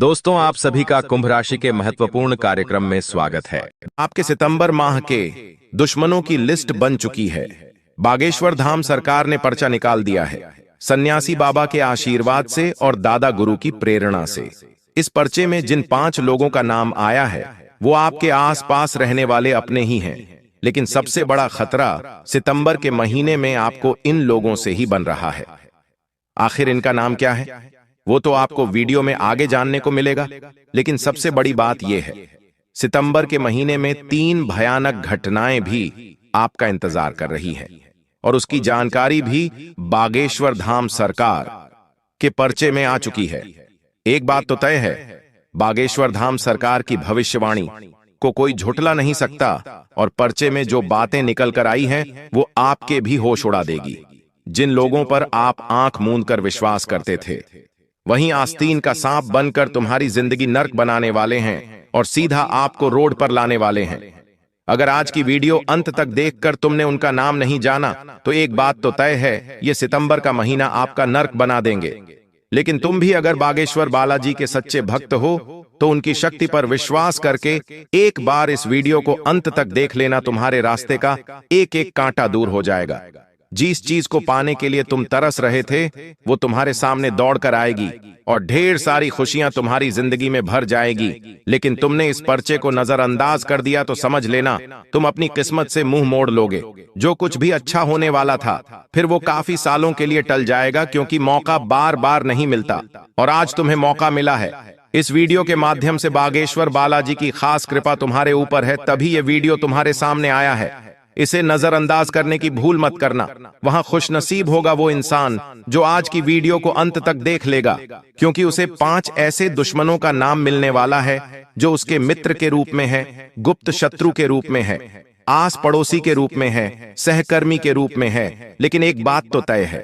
दोस्तों, आप सभी का कुंभ राशि के महत्वपूर्ण कार्यक्रम में स्वागत है। आपके सितंबर माह के दुश्मनों की लिस्ट बन चुकी है। बागेश्वर धाम सरकार ने पर्चा निकाल दिया है, सन्यासी बाबा के आशीर्वाद से और दादा गुरु की प्रेरणा से। इस पर्चे में जिन 5 लोगों का नाम आया है वो आपके आसपास रहने वाले अपने ही हैं, लेकिन सबसे बड़ा खतरा सितंबर के महीने में आपको इन लोगों से ही बन रहा है। आखिर इनका नाम क्या है वो तो आपको वीडियो में आगे जानने को मिलेगा, लेकिन सबसे बड़ी बात यह है, सितंबर के महीने में 3 भयानक घटनाएं भी आपका इंतजार कर रही हैं और उसकी जानकारी भी बागेश्वर धाम सरकार के पर्चे में आ चुकी है। एक बात तो तय है, बागेश्वर धाम सरकार की भविष्यवाणी को कोई झुठला नहीं सकता और पर्चे में जो बातें निकल कर आई हैं वो आपके भी होश उड़ा देगी। जिन लोगों पर आप आंख मूंद कर विश्वास करते थे, वहीं आस्तीन का सांप बनकर तुम्हारी जिंदगी नर्क बनाने वाले हैं और सीधा आपको रोड पर लाने वाले हैं। अगर आज की वीडियो अंत तक देखकर तुमने उनका नाम नहीं जाना तो एक बात तो तय है, ये सितंबर का महीना आपका नर्क बना देंगे। लेकिन तुम भी अगर बागेश्वर बालाजी के सच्चे भक्त हो तो उनकी शक्ति पर विश्वास करके एक बार इस वीडियो को अंत तक देख लेना, तुम्हारे रास्ते का एक एक कांटा दूर हो जाएगा। जिस चीज को पाने के लिए तुम तरस रहे थे वो तुम्हारे सामने दौड़ कर आएगी और ढेर सारी खुशियां तुम्हारी जिंदगी में भर जाएगी। लेकिन तुमने इस पर्चे को नजरअंदाज कर दिया तो समझ लेना, तुम अपनी किस्मत से मुंह मोड़ लोगे। जो कुछ भी अच्छा होने वाला था फिर वो काफी सालों के लिए टल जाएगा, क्योंकि मौका बार बार नहीं मिलता और आज तुम्हें मौका मिला है। इस वीडियो के माध्यम से बागेश्वर बालाजी की खास कृपा तुम्हारे ऊपर है, तभी ये वीडियो तुम्हारे सामने आया है। इसे नजरअंदाज करने की भूल मत करना। वहां खुशनसीब होगा वो इंसान जो आज की वीडियो को अंत तक देख लेगा, क्योंकि उसे 5 ऐसे दुश्मनों का नाम मिलने वाला है जो उसके मित्र के रूप में है, गुप्त शत्रु के रूप में है, आस पड़ोसी के रूप में है, सहकर्मी के रूप में है। लेकिन एक बात तो तय है,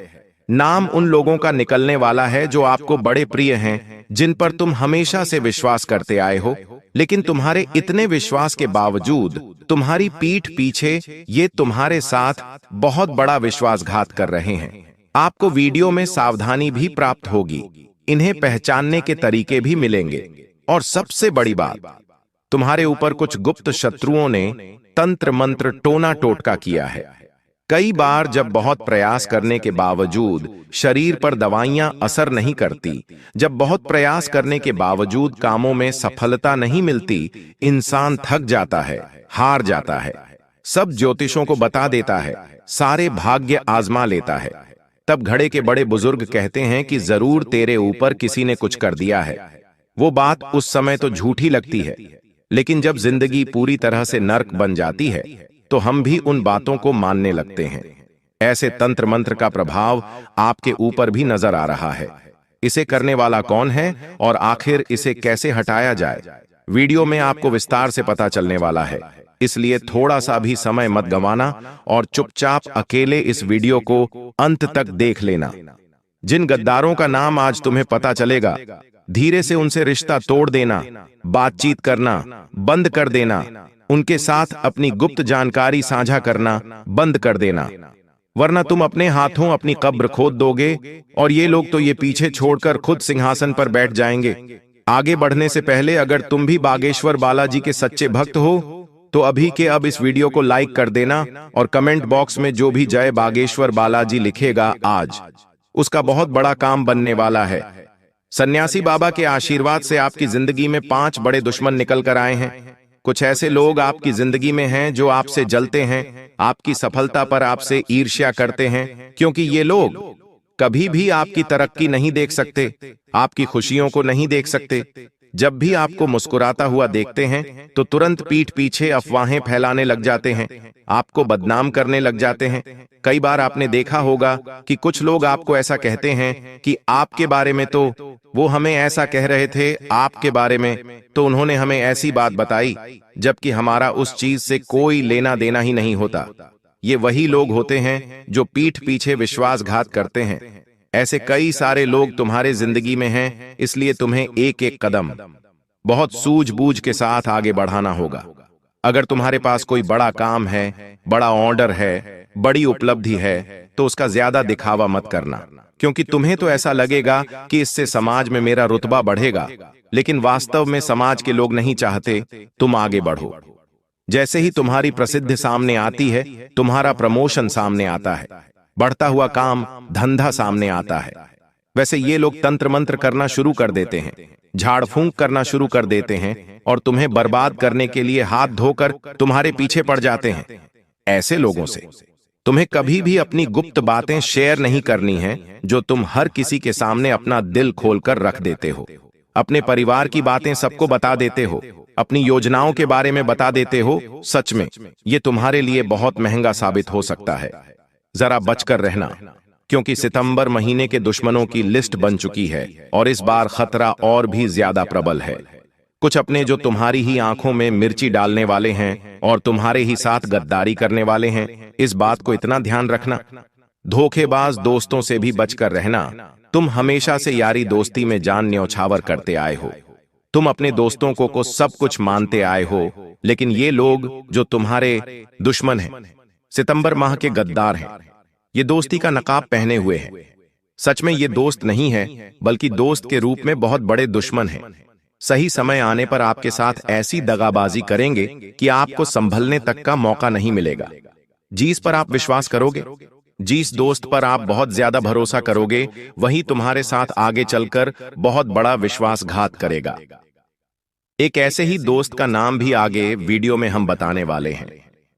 नाम उन लोगों का निकलने वाला है जो आपको बड़े प्रिय हैं, जिन पर तुम हमेशा से विश्वास करते आए हो। लेकिन तुम्हारे इतने विश्वास के बावजूद तुम्हारी पीठ पीछे ये तुम्हारे साथ बहुत बड़ा विश्वासघात कर रहे हैं। आपको वीडियो में सावधानी भी प्राप्त होगी, इन्हें पहचानने के तरीके भी मिलेंगे और सबसे बड़ी बात, तुम्हारे ऊपर कुछ गुप्त शत्रुओं ने तंत्र मंत्र टोना टोटका किया है। कई बार जब बहुत प्रयास करने के बावजूद शरीर पर दवाइयां असर नहीं करती, जब बहुत प्रयास करने के बावजूद कामों में सफलता नहीं मिलती, इंसान थक जाता है, हार जाता है, सब ज्योतिषों को बता देता है, सारे भाग्य आजमा लेता है। तब घड़े के बड़े बुजुर्ग कहते हैं कि जरूर तेरे ऊपर किसी ने कुछ कर दिया है। वो बात उस समय तो झूठी लगती है, लेकिन जब जिंदगी पूरी तरह से नर्क बन जाती है तो हम भी उन बातों को मानने लगते हैं। ऐसे तंत्र मंत्र का प्रभाव आपके ऊपर भी नजर आ रहा है। इसे करने वाला कौन है और आखिर इसे कैसे हटाया जाए, वीडियो में आपको विस्तार से पता चलने वाला है। इसलिए थोड़ा सा भी समय मत गंवाना और चुपचाप अकेले इस वीडियो को अंत तक देख लेना। जिन गद्दारों का नाम आज तुम्हें पता चलेगा, धीरे से उनसे रिश्ता तोड़ देना, बातचीत करना बंद कर देना, उनके साथ अपनी गुप्त जानकारी साझा करना बंद कर देना, वरना तुम अपने हाथों अपनी कब्र खोद दोगे और ये लोग तो ये पीछे छोड़कर खुद सिंहासन पर बैठ जाएंगे। आगे बढ़ने से पहले अगर तुम भी बागेश्वर बालाजी के सच्चे भक्त हो तो अभी के अब इस वीडियो को लाइक कर देना और कमेंट बॉक्स में जो भी जय बागेश्वर बालाजी लिखेगा आज उसका बहुत बड़ा काम बनने वाला है। सन्यासी बाबा के आशीर्वाद से आपकी जिंदगी में 5 बड़े दुश्मन निकल कर आए हैं। कुछ ऐसे लोग आपकी जिंदगी में हैं जो आपसे जलते हैं, आपकी सफलता पर आपसे ईर्ष्या करते हैं, क्योंकि ये लोग कभी भी आपकी तरक्की नहीं देख सकते, आपकी खुशियों को नहीं देख सकते। जब भी आपको मुस्कुराता हुआ देखते हैं तो तुरंत पीठ पीछे अफवाहें फैलाने लग जाते हैं, आपको बदनाम करने लग जाते हैं। कई बार आपने देखा होगा कि कुछ लोग आपको ऐसा कहते हैं कि आपके बारे में तो वो हमें ऐसा कह रहे थे, आपके बारे में तो उन्होंने हमें ऐसी बात बताई, जबकि हमारा उस चीज से कोई लेना देना ही नहीं होता। ये वही लोग होते हैं जो पीठ पीछे विश्वासघात करते हैं। ऐसे कई सारे लोग तुम्हारे जिंदगी में हैं, इसलिए तुम्हें एक एक कदम बहुत सूझबूझ के साथ आगे बढ़ाना होगा। अगर तुम्हारे पास कोई बड़ा काम है, बड़ा ऑर्डर है, बड़ी उपलब्धि है, तो उसका ज्यादा दिखावा मत करना, क्योंकि तुम्हें तो ऐसा लगेगा कि इससे समाज में मेरा रुतबा बढ़ेगा, लेकिन वास्तव में समाज के लोग नहीं चाहते तुम आगे बढ़ो। जैसे ही तुम्हारी प्रसिद्धि सामने आती है, तुम्हारा प्रमोशन सामने आता है, बढ़ता हुआ काम धंधा सामने आता है, वैसे ये लोग तंत्र मंत्र करना शुरू कर देते हैं, झाड़ फूंक करना शुरू कर देते हैं और तुम्हें बर्बाद करने के लिए हाथ धोकर तुम्हारे पीछे पड़ जाते हैं। ऐसे लोगों से तुम्हें कभी भी अपनी गुप्त बातें शेयर नहीं करनी है, जो तुम हर किसी के सामने अपना दिल खोलकर रख देते हो। अपने परिवार की बातें सबको बता देते हो, अपनी योजनाओं के बारे में बता देते हो। सच में ये तुम्हारे लिए बहुत महंगा साबित हो सकता है। जरा बचकर रहना, क्योंकि सितंबर महीने के दुश्मनों की लिस्ट बन चुकी है और इस बार खतरा और भी ज्यादा प्रबल है। कुछ अपने जो तुम्हारी ही आंखों में मिर्ची डालने वाले हैं और तुम्हारे ही साथ गद्दारी करने वाले हैं, इस बात को इतना ध्यान रखना। धोखेबाज दोस्तों से भी बचकर रहना। तुम हमेशा से यारी दोस्ती में जान न्यौछावर करते आए हो। तुम अपने दोस्तों को सब कुछ मानते आए हो, लेकिन ये लोग जो तुम्हारे दुश्मन हैं, सितंबर माह के गद्दार हैं। ये दोस्ती का नकाब पहने हुए हैं। सच में ये दोस्त नहीं है, बल्कि दोस्त के रूप में बहुत बड़े दुश्मन हैं। सही समय आने पर आपके साथ ऐसी दगाबाजी करेंगे कि आपको संभलने तक का मौका नहीं मिलेगा। जिस पर आप विश्वास करोगे, जिस दोस्त पर आप बहुत ज्यादा भरोसा करोगे, वही तुम्हारे साथ आगे चलकर बहुत बड़ा विश्वासघात करेगा। एक ऐसे ही दोस्त का नाम भी आगे वीडियो में हम बताने वाले हैं।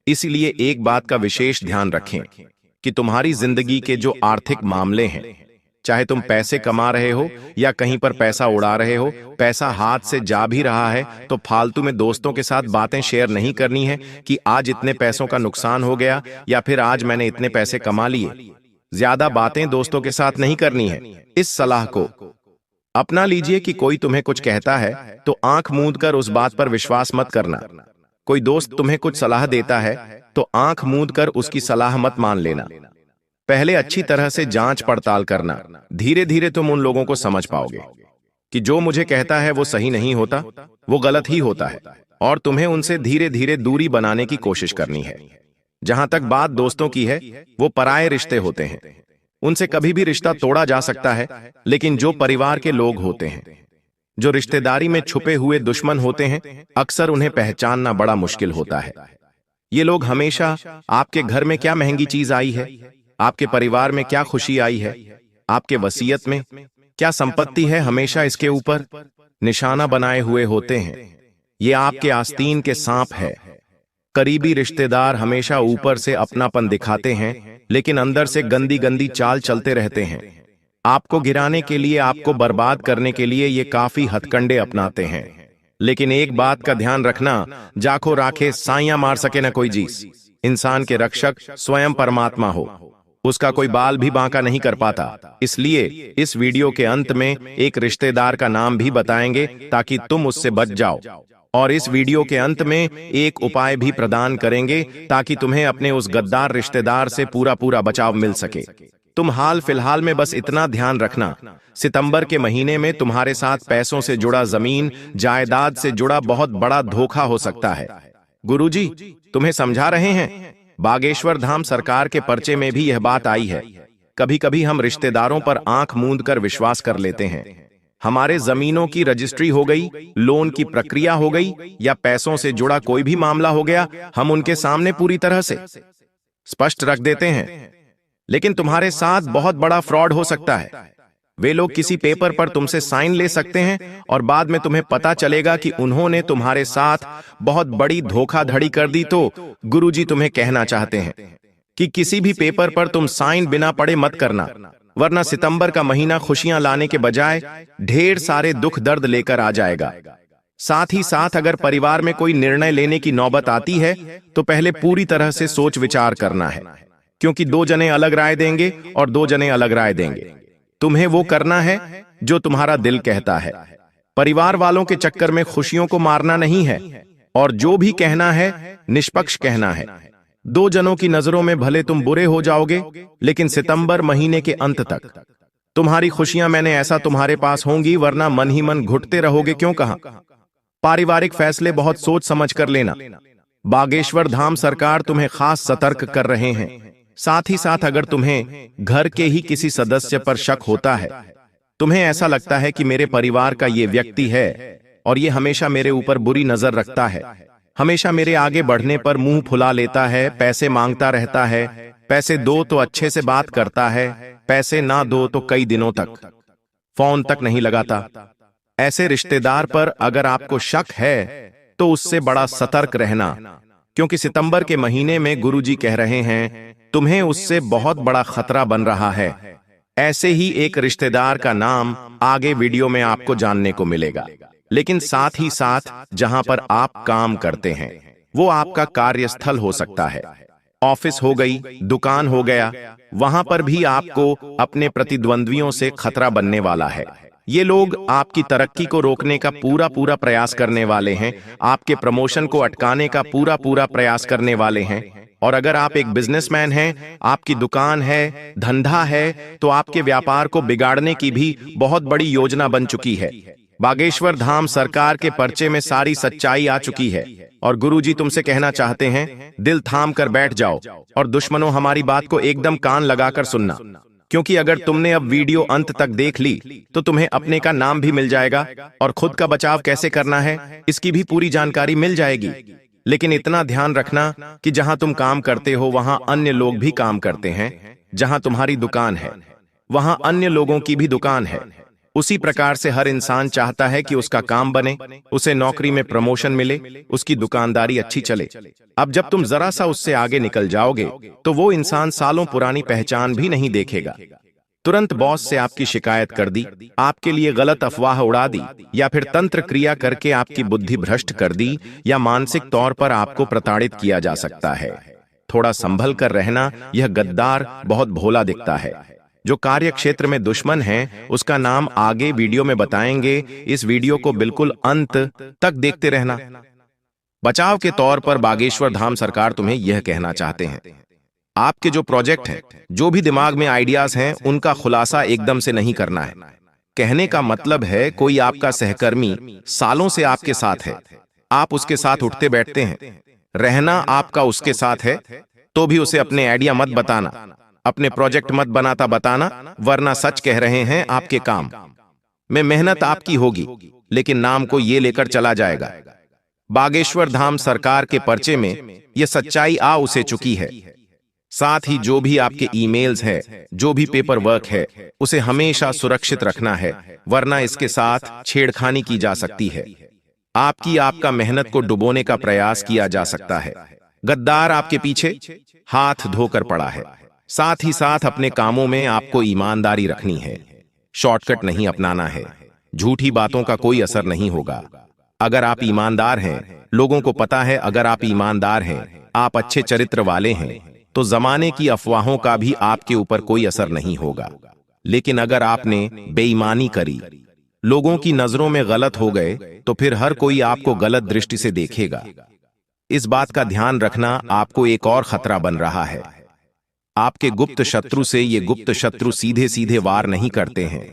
इसलिए एक बात का विशेष ध्यान रखें कि तुम्हारी जिंदगी के जो आर्थिक मामले हैं, चाहे तुम पैसे कमा रहे हो या कहीं पर पैसा उड़ा रहे हो, पैसा हाथ से जा भी रहा है, तो फालतू में दोस्तों के साथ बातें शेयर नहीं करनी है कि आज इतने पैसों का नुकसान हो गया या फिर आज मैंने इतने पैसे कमा लिए। ज्यादा बातें दोस्तों के साथ नहीं करनी है। इस सलाह को अपना लीजिए कि कोई तुम्हें कुछ कहता है तो आंख मूंद कर उस बात पर विश्वास मत करना। कोई दोस्त तुम्हें कुछ सलाह देता है तो आंख मूंद कर उसकी सलाह मत मान लेना। पहले अच्छी तरह से जांच पड़ताल करना। धीरे धीरे तुम उन लोगों को समझ पाओगे कि जो मुझे कहता है वो सही नहीं होता, वो गलत ही होता है, और तुम्हें उनसे धीरे धीरे दूरी बनाने की कोशिश करनी है। जहां तक बात दोस्तों की है, वो पराये रिश्ते होते हैं। उनसे कभी भी रिश्ता तोड़ा जा सकता है, लेकिन जो परिवार के लोग होते हैं, जो रिश्तेदारी में छुपे हुए दुश्मन होते हैं, अक्सर उन्हें पहचानना बड़ा मुश्किल होता है। ये लोग हमेशा आपके घर में क्या महंगी चीज आई है, आपके परिवार में क्या खुशी आई है, आपके वसीयत में क्या संपत्ति है, हमेशा इसके ऊपर निशाना बनाए हुए होते हैं। ये आपके आस्तीन के सांप है। करीबी रिश्तेदार हमेशा ऊपर से अपनापन दिखाते हैं, लेकिन अंदर से गंदी गंदी चाल चलते रहते हैं। आपको गिराने के लिए, आपको बर्बाद करने के लिए ये काफी हथकंडे अपनाते हैं। लेकिन एक बात का ध्यान रखना, जाखो राखे साइयां मार सके न कोई जीस। इंसान के रक्षक स्वयं परमात्मा हो, उसका कोई बाल भी बांका नहीं कर पाता। इसलिए इस वीडियो के अंत में एक रिश्तेदार का नाम भी बताएंगे ताकि तुम उससे बच जाओ, और इस वीडियो के अंत में एक उपाय भी प्रदान करेंगे ताकि तुम्हें अपने उस गद्दार रिश्तेदार से पूरा पूरा बचाव मिल सके। तुम हाल फिलहाल में बस इतना ध्यान रखना, सितंबर के महीने में तुम्हारे साथ पैसों से जुड़ा, जमीन जायदाद से जुड़ा बहुत बड़ा धोखा हो सकता है। गुरुजी तुम्हें समझा रहे हैं। बागेश्वर धाम सरकार के पर्चे में भी यह बात आई है। कभी कभी हम रिश्तेदारों पर आंख मूंद कर विश्वास कर लेते हैं। हमारे जमीनों की रजिस्ट्री हो गई, लोन की प्रक्रिया हो गई या पैसों से जुड़ा कोई भी मामला हो गया, हम उनके सामने पूरी तरह से स्पष्ट रख देते हैं। लेकिन तुम्हारे साथ बहुत बड़ा फ्रॉड हो सकता है। वे लोग किसी पेपर पर तुमसे साइन ले सकते हैं और बाद में तुम्हें पता चलेगा कि उन्होंने तुम्हारे साथ बहुत बड़ी धोखाधड़ी कर दी। तो गुरुजी तुम्हें कहना चाहते हैं कि किसी भी पेपर पर तुम साइन बिना पढ़े मत करना, वरना सितंबर का महीना खुशियां लाने के बजाय ढेर सारे दुख दर्द लेकर आ जाएगा। साथ ही साथ अगर परिवार में कोई निर्णय लेने की नौबत आती है तो पहले पूरी तरह से सोच विचार करना है, क्योंकि 2 जने अलग राय देंगे और 2 जने अलग राय देंगे। तुम्हें वो करना है जो तुम्हारा दिल कहता है। परिवार वालों के चक्कर में खुशियों को मारना नहीं है, और जो भी कहना है निष्पक्ष कहना है। 2 जनों की नजरों में भले तुम बुरे हो जाओगे, लेकिन सितंबर महीने के अंत तक तुम्हारी खुशियां मैंने ऐसा तुम्हारे पास होंगी, वरना मन ही मन घुटते रहोगे। क्यों कहा? पारिवारिक फैसले बहुत सोच समझ कर लेना। बागेश्वर धाम सरकार तुम्हें खास सतर्क कर रहे हैं। साथ ही साथ अगर तुम्हें घर के ही किसी सदस्य पर शक होता है तुम्हें ऐसा लगता है कि मेरे परिवार का ये व्यक्ति है और ये हमेशा मेरे ऊपर बुरी नजर रखता है, हमेशा मेरे आगे बढ़ने पर मुंह फुला लेता है, पैसे मांगता रहता है, पैसे दो तो अच्छे से बात करता है, पैसे ना दो तो कई दिनों तक फोन तक नहीं लगाता। ऐसे रिश्तेदार पर अगर आपको शक है तो उससे बड़ा सतर्क रहना, क्योंकि सितंबर के महीने में गुरुजी कह रहे हैं तुम्हें उससे बहुत बड़ा खतरा बन रहा है। ऐसे ही एक रिश्तेदार का नाम आगे वीडियो में आपको जानने को मिलेगा, लेकिन साथ ही साथ जहां पर आप काम करते हैं वो आपका कार्यस्थल हो सकता है, ऑफिस हो गई, दुकान हो गया, वहां पर भी आपको अपने प्रतिद्वंद्वियों से खतरा बनने वाला है। ये लोग आपकी तरक्की को रोकने का पूरा प्रयास करने वाले हैं, आपके प्रमोशन को अटकाने का पूरा प्रयास करने वाले हैं। और अगर आप एक बिजनेसमैन हैं, आपकी दुकान है, धंधा है, तो आपके व्यापार को बिगाड़ने की भी बहुत बड़ी योजना बन चुकी है। बागेश्वर धाम सरकार के पर्चे में सारी सच्चाई आ चुकी है और गुरुजी तुमसे कहना चाहते हैं दिल थाम कर बैठ जाओ और दुश्मनों हमारी बात को एकदम कान लगाकर सुनना, क्योंकि अगर तुमने अब वीडियो अंत तक देख ली तो तुम्हें अपने का नाम भी मिल जाएगा और खुद का बचाव कैसे करना है इसकी भी पूरी जानकारी मिल जाएगी। लेकिन इतना ध्यान रखना कि जहां तुम काम करते हो वहां अन्य लोग भी काम करते हैं, जहां तुम्हारी दुकान है वहां अन्य लोगों की भी दुकान है। उसी प्रकार से हर इंसान चाहता है कि उसका काम बने, उसे नौकरी में प्रमोशन मिले, उसकी दुकानदारी अच्छी चले। अब जब तुम जरा सा उससे आगे निकल जाओगे तो वो इंसान सालों पुरानी पहचान भी नहीं देखेगा। तुरंत बॉस से आपकी शिकायत कर दी, आपके लिए गलत अफवाह उड़ा दी, या फिर तंत्र क्रिया करके आपकी बुद्धि भ्रष्ट कर दी, या मानसिक तौर पर आपको प्रताड़ित किया जा सकता है। थोड़ा संभल कर रहना। यह गद्दार बहुत भोला दिखता है। जो कार्य क्षेत्र में दुश्मन है उसका नाम आगे वीडियो में बताएंगे, इस वीडियो को बिल्कुल अंत तक देखते रहना। बचाव के तौर पर बागेश्वर धाम सरकार तुम्हें यह कहना चाहते हैं आपके जो प्रोजेक्ट हैं, जो भी दिमाग में आइडियाज हैं, उनका खुलासा एकदम से नहीं करना है। कहने का मतलब है कोई आपका सहकर्मी सालों से आपके साथ है, आप उसके साथ उठते बैठते हैं, रहना आपका उसके साथ है, तो भी उसे अपने आइडिया मत बताना, अपने प्रोजेक्ट मत बनाता बताना, वरना सच कह रहे हैं आपके काम में मेहनत आपकी होगी लेकिन नाम को ये लेकर चला जाएगा। बागेश्वर धाम सरकार के पर्चे में यह सच्चाई आ उसे चुकी है। साथ ही जो भी आपके ईमेल्स है, जो भी पेपर वर्क है, उसे हमेशा सुरक्षित रखना है, वरना इसके साथ छेड़खानी की जा सकती है। आपका मेहनत को डुबोने का प्रयास किया जा सकता है। गद्दार आपके पीछे हाथ धोकर पड़ा है। साथ ही साथ अपने कामों में आपको ईमानदारी रखनी है, शॉर्टकट नहीं अपनाना है। झूठी बातों का कोई असर नहीं होगा। अगर आप ईमानदार हैं, लोगों को पता है अगर आप ईमानदार हैं, आप अच्छे चरित्र वाले हैं, तो जमाने की अफवाहों का भी आपके ऊपर कोई असर नहीं होगा। लेकिन अगर आपने बेईमानी करी, लोगों की नजरों में गलत हो गए, तो फिर हर कोई आपको गलत दृष्टि से देखेगा। इस बात का ध्यान रखना, आपको एक और खतरा बन रहा है। आपके गुप्त शत्रु से ये गुप्त शत्रु सीधे सीधे वार नहीं करते हैं,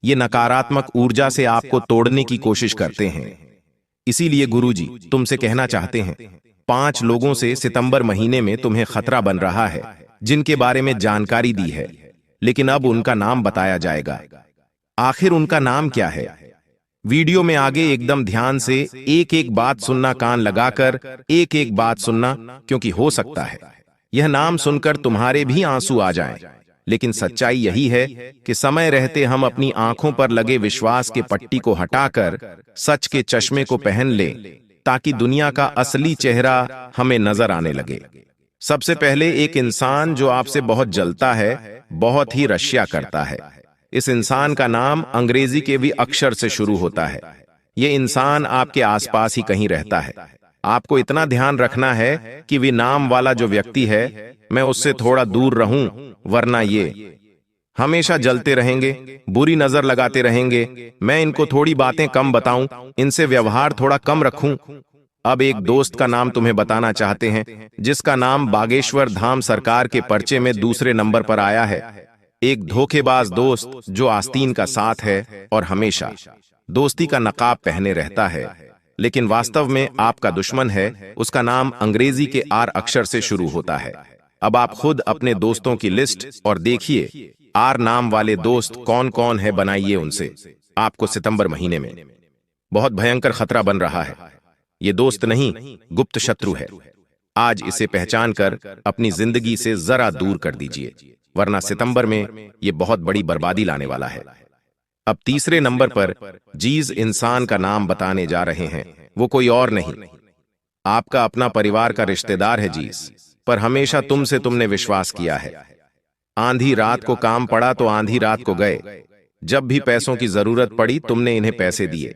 ये नकारात्मक ऊर्जा से आपको तोड़ने की कोशिश करते हैं। इसीलिए गुरुजी तुमसे कहना चाहते हैं 5 लोगों से सितंबर महीने में तुम्हें खतरा बन रहा है, जिनके बारे में जानकारी दी है, लेकिन अब उनका नाम बताया जाएगा। आखिर उनका नाम क्या है? वीडियो में आगे एकदम ध्यान से एक एक बात सुनना, कान लगाकर एक एक बात सुनना, क्योंकि हो सकता है यह नाम सुनकर तुम्हारे भी आंसू आ जाएं। लेकिन सच्चाई यही है कि समय रहते हम अपनी आंखों पर लगे विश्वास के पट्टी को हटाकर सच के चश्मे को पहन लें, ताकि दुनिया का असली चेहरा हमें नजर आने लगे। सबसे पहले एक इंसान जो आपसे बहुत जलता है, बहुत ही रश्या करता है। इस इंसान का नाम अंग्रेजी के भी अक्षर से शुरू होता है। यह इंसान आपके आसपास ही कहीं रहता है। आपको इतना ध्यान रखना है कि वे नाम वाला जो व्यक्ति है, मैं उससे थोड़ा दूर रहूं, वरना ये हमेशा जलते रहेंगे, बुरी नजर लगाते रहेंगे। मैं इनको थोड़ी बातें कम बताऊं, इनसे व्यवहार थोड़ा कम रखूं। अब एक दोस्त का नाम तुम्हें बताना चाहते हैं, जिसका नाम बागेश्वर धाम सरकार के पर्चे में दूसरे नंबर पर आया है। एक धोखेबाज दोस्त जो आस्तीन का साथ है और हमेशा दोस्ती का नकाब पहने रहता है, लेकिन वास्तव में आपका दुश्मन है। उसका नाम अंग्रेजी के आर अक्षर से शुरू होता है। अब आप खुद अपने दोस्तों की लिस्ट और देखिए आर नाम वाले दोस्त कौन कौन है बनाइए उनसे। आपको सितंबर महीने में बहुत भयंकर खतरा बन रहा है। ये दोस्त नहीं, गुप्त शत्रु है। आज इसे पहचान कर अपनी जिंदगी से जरा दूर कर दीजिए, वरना सितंबर में ये बहुत बड़ी बर्बादी लाने वाला है। अब तीसरे नंबर पर जिस इंसान का नाम बताने जा रहे हैं वो कोई और नहीं, आपका अपना परिवार का रिश्तेदार है जिस पर हमेशा तुमने विश्वास किया है। आंधी रात को काम पड़ा तो आंधी रात को गए। जब भी पैसों की जरूरत पड़ी तुमने इन्हें पैसे दिए।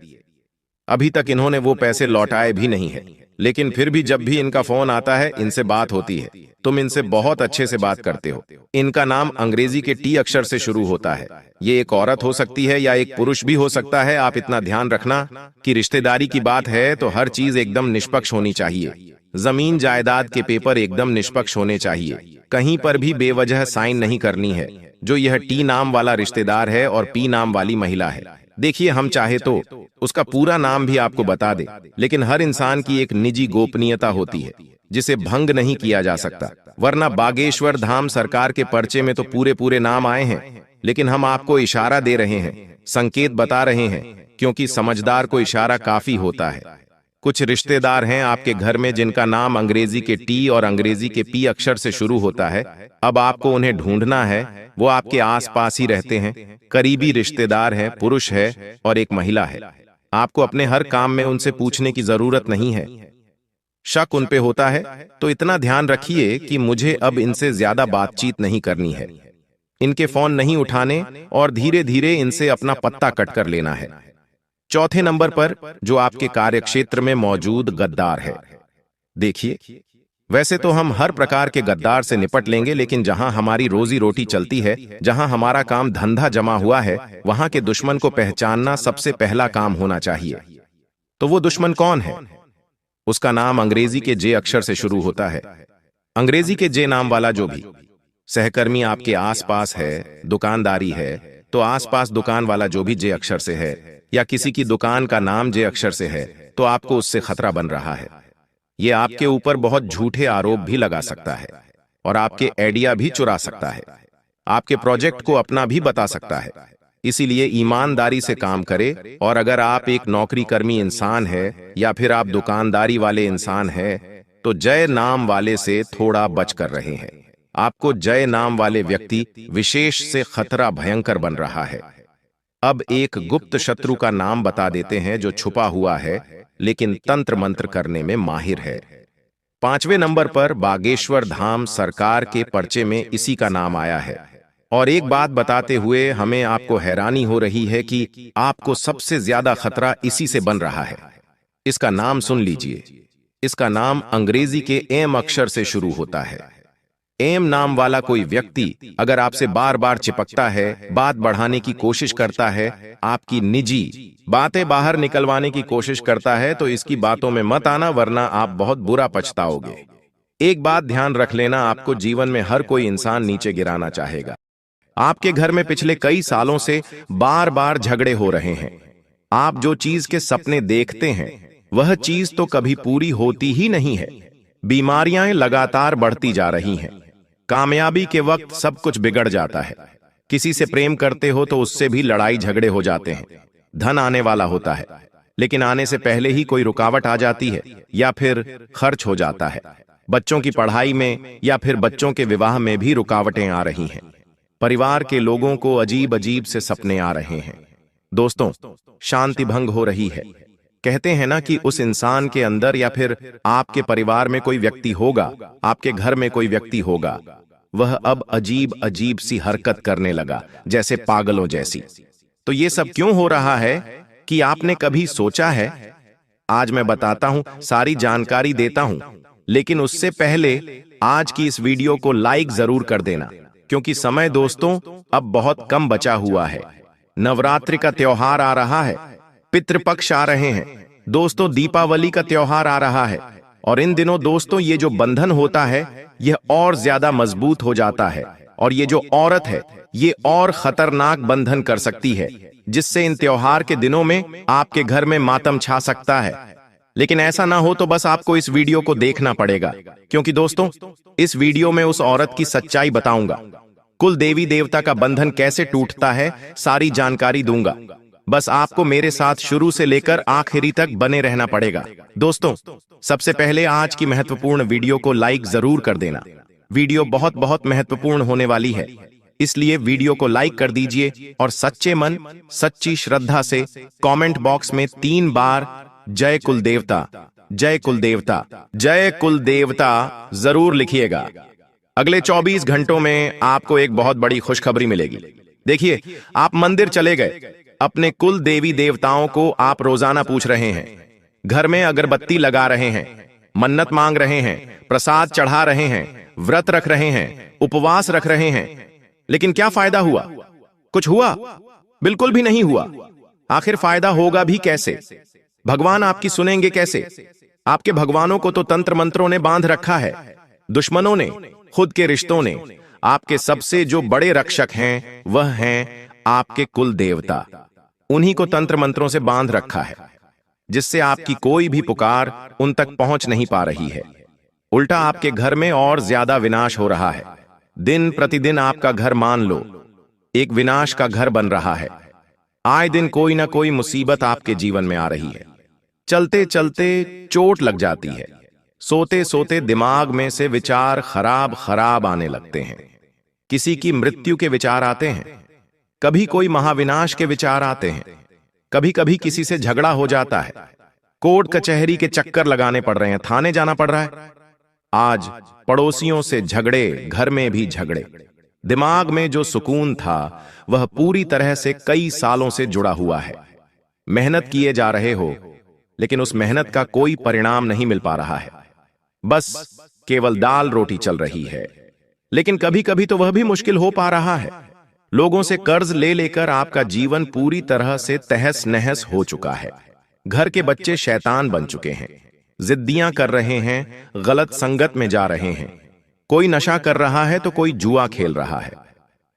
अभी तक इन्होंने वो पैसे लौटाए भी नहीं है, लेकिन फिर भी जब भी इनका फोन आता है, इनसे बात होती है, तुम इनसे बहुत अच्छे से बात करते हो। इनका नाम अंग्रेजी के टी अक्षर से शुरू होता है। ये एक औरत हो सकती है या एक पुरुष भी हो सकता है। आप इतना ध्यान रखना कि रिश्तेदारी की बात है तो हर चीज एकदम निष्पक्ष होनी चाहिए। जमीन जायदाद के पेपर एकदम निष्पक्ष होने चाहिए। कहीं पर भी बेवजह साइन नहीं करनी है। जो यह टी नाम वाला रिश्तेदार है और पी नाम वाली महिला है, देखिए हम चाहे तो उसका पूरा नाम भी आपको बता दे, लेकिन हर इंसान की एक निजी गोपनीयता होती है जिसे भंग नहीं किया जा सकता। वरना बागेश्वर धाम सरकार के पर्चे में तो पूरे नाम आए हैं, लेकिन हम आपको इशारा दे रहे हैं, संकेत बता रहे हैं, क्योंकि समझदार को इशारा काफी होता है। कुछ रिश्तेदार हैं आपके घर में जिनका नाम अंग्रेजी के टी और अंग्रेजी के पी अक्षर से शुरू होता है। अब आपको उन्हें ढूंढना है। वो आपके आसपास ही रहते हैं, करीबी रिश्तेदार हैं, पुरुष है और एक महिला है। आपको अपने हर काम में उनसे पूछने की जरूरत नहीं है। शक उन पे होता है तो इतना ध्यान रखिए कि मुझे अब इनसे ज्यादा बातचीत नहीं करनी है। इनके फोन नहीं उठाने और धीरे धीरे इनसे अपना पत्ता कट कर लेना है। चौथे नंबर पर जो आपके कार्यक्षेत्र में मौजूद गद्दार है। देखिए, वैसे तो हम हर प्रकार के गद्दार से निपट लेंगे, लेकिन जहां हमारी रोजी रोटी चलती है, जहां हमारा काम धंधा जमा हुआ है, वहां के दुश्मन को पहचानना सबसे पहला काम होना चाहिए। तो वो दुश्मन कौन है? उसका नाम अंग्रेजी के जे अक्षर से शुरू होता है। अंग्रेजी के जे नाम वाला जो भी सहकर्मी आपके आसपास है, दुकानदारी है, तो आसपास दुकान वाला जो भी जे अक्षर से है, या किसी की दुकान का नाम जे अक्षर से है, तो आपको उससे खतरा बन रहा है। ये आपके ऊपर बहुत झूठे आरोप भी लगा सकता है और आपके आइडिया भी चुरा सकता है, आपके प्रोजेक्ट को अपना भी बता सकता है। इसीलिए ईमानदारी से काम करे। और अगर आप एक नौकरीकर्मी इंसान है या फिर आप दुकानदारी वाले इंसान है, तो जय नाम वाले से थोड़ा बच कर रहे हैं। आपको जय नाम वाले व्यक्ति विशेष से खतरा भयंकर बन रहा है। अब एक गुप्त शत्रु का नाम बता देते हैं जो छुपा हुआ है, लेकिन तंत्र मंत्र करने में माहिर है। पांचवें नंबर पर बागेश्वर धाम सरकार के पर्चे में इसी का नाम आया है। और एक बात बताते हुए हमें आपको हैरानी हो रही है कि आपको सबसे ज्यादा खतरा इसी से बन रहा है। इसका नाम सुन लीजिए। इसका नाम अंग्रेजी के एम अक्षर से शुरू होता है। एम नाम वाला कोई व्यक्ति अगर आपसे बार बार चिपकता है, बात बढ़ाने की कोशिश करता है, आपकी निजी बातें बाहर निकलवाने की कोशिश करता है, तो इसकी बातों में मत आना, वरना आप बहुत बुरा पछताओगे। एक बात ध्यान रख लेना, आपको जीवन में हर कोई इंसान नीचे गिराना चाहेगा। आपके घर में पिछले कई सालों से बार बार झगड़े हो रहे हैं। आप जो चीज के सपने देखते हैं वह चीज तो कभी पूरी होती ही नहीं है। बीमारियां लगातार बढ़ती जा रही हैं। कामयाबी के वक्त सब कुछ बिगड़ जाता है। किसी से प्रेम करते हो तो उससे भी लड़ाई झगड़े हो जाते हैं। धन आने वाला होता है, लेकिन आने से पहले ही कोई रुकावट आ जाती है या फिर खर्च हो जाता है। बच्चों की पढ़ाई में या फिर बच्चों के विवाह में भी रुकावटें आ रही हैं। परिवार के लोगों को अजीब अजीब से सपने आ रहे हैं। दोस्तों, शांति भंग हो रही है। कहते हैं ना कि उस इंसान के अंदर या फिर आपके परिवार में कोई व्यक्ति होगा, आपके घर में कोई व्यक्ति होगा, वह अब अजीब अजीब सी हरकत करने लगा, जैसे पागलों जैसी। तो ये सब क्यों हो रहा है कि आपने कभी सोचा है? आज मैं बताता हूं, सारी जानकारी देता हूं, लेकिन उससे पहले आज की इस वीडियो को लाइक जरूर कर देना, क्योंकि समय दोस्तों अब बहुत कम बचा हुआ है। नवरात्रि का त्योहार आ रहा है, पितृपक्ष आ रहे हैं दोस्तों, दीपावली का त्योहार आ रहा है, और इन दिनों दोस्तों ये जो बंधन होता है यह और ज्यादा मजबूत हो जाता है, और ये जो औरत है ये और खतरनाक बंधन कर सकती है, जिससे इन त्योहार के दिनों में आपके घर में मातम छा सकता है। लेकिन ऐसा ना हो तो बस आपको इस वीडियो को देखना पड़ेगा, क्योंकि दोस्तों इस वीडियो में उस औरत की सच्चाई बताऊंगा। कुल देवी देवता का बंधन कैसे टूटता है, सारी जानकारी दूंगा। बस आपको मेरे साथ शुरू से लेकर आखिरी तक बने रहना पड़ेगा। दोस्तों, सबसे पहले आज की महत्वपूर्ण वीडियो को लाइक जरूर कर देना। वीडियो बहुत बहुत महत्वपूर्ण होने वाली है, इसलिए वीडियो को लाइक कर दीजिए और सच्चे मन सच्ची श्रद्धा से कमेंट बॉक्स में 3 बार जय कुल देवता, जय कुल देवता, जय कुल देवता जरूर लिखिएगा। अगले 24 घंटों में आपको एक बहुत बड़ी खुशखबरी मिलेगी। देखिए, आप मंदिर चले गए, अपने कुल देवी देवताओं को आप रोजाना पूछ रहे हैं, घर में अगरबत्ती लगा रहे हैं, मन्नत मांग रहे हैं, प्रसाद चढ़ा रहे हैं, व्रत रख रहे हैं, उपवास रख रहे हैं, लेकिन क्या फायदा हुआ? कुछ हुआ? बिल्कुल भी नहीं हुआ। आखिर फायदा होगा भी कैसे? भगवान आपकी सुनेंगे कैसे? आपके भगवानों को तो तंत्र मंत्रों ने बांध रखा है। दुश्मनों ने, खुद के रिश्तों ने, आपके सबसे जो बड़े रक्षक हैं वह हैं आपके कुल देवता। उन्हीं को तंत्र मंत्रों से बांध रखा है, जिससे आपकी कोई भी पुकार उन तक पहुंच नहीं पा रही है। उल्टा आपके घर में और ज्यादा विनाश हो रहा है। दिन प्रतिदिन आपका घर मान लो एक विनाश का घर बन रहा है। आए दिन कोई ना कोई मुसीबत आपके जीवन में आ रही है। चलते चलते चोट लग जाती है। सोते सोते दिमाग में से विचार खराब खराब आने लगते हैं। किसी की मृत्यु के विचार आते हैं, कभी कोई महाविनाश के विचार आते हैं, कभी कभी किसी से झगड़ा हो जाता है, कोर्ट कचहरी के चक्कर लगाने पड़ रहे हैं, थाने जाना पड़ रहा है। आज पड़ोसियों से झगड़े, घर में भी झगड़े। दिमाग में जो सुकून था वह पूरी तरह से कई सालों से जुड़ा हुआ है। मेहनत किए जा रहे हो, लेकिन उस मेहनत का कोई परिणाम नहीं मिल पा रहा है। बस केवल दाल रोटी चल रही है। लेकिन कभी कभी तो वह भी मुश्किल हो पा रहा है। लोगों से कर्ज ले लेकर आपका जीवन पूरी तरह से तहस नहस हो चुका है। घर के बच्चे शैतान बन चुके हैं, जिद्दियां कर रहे हैं, गलत संगत में जा रहे हैं। कोई नशा कर रहा है तो कोई जुआ खेल रहा है।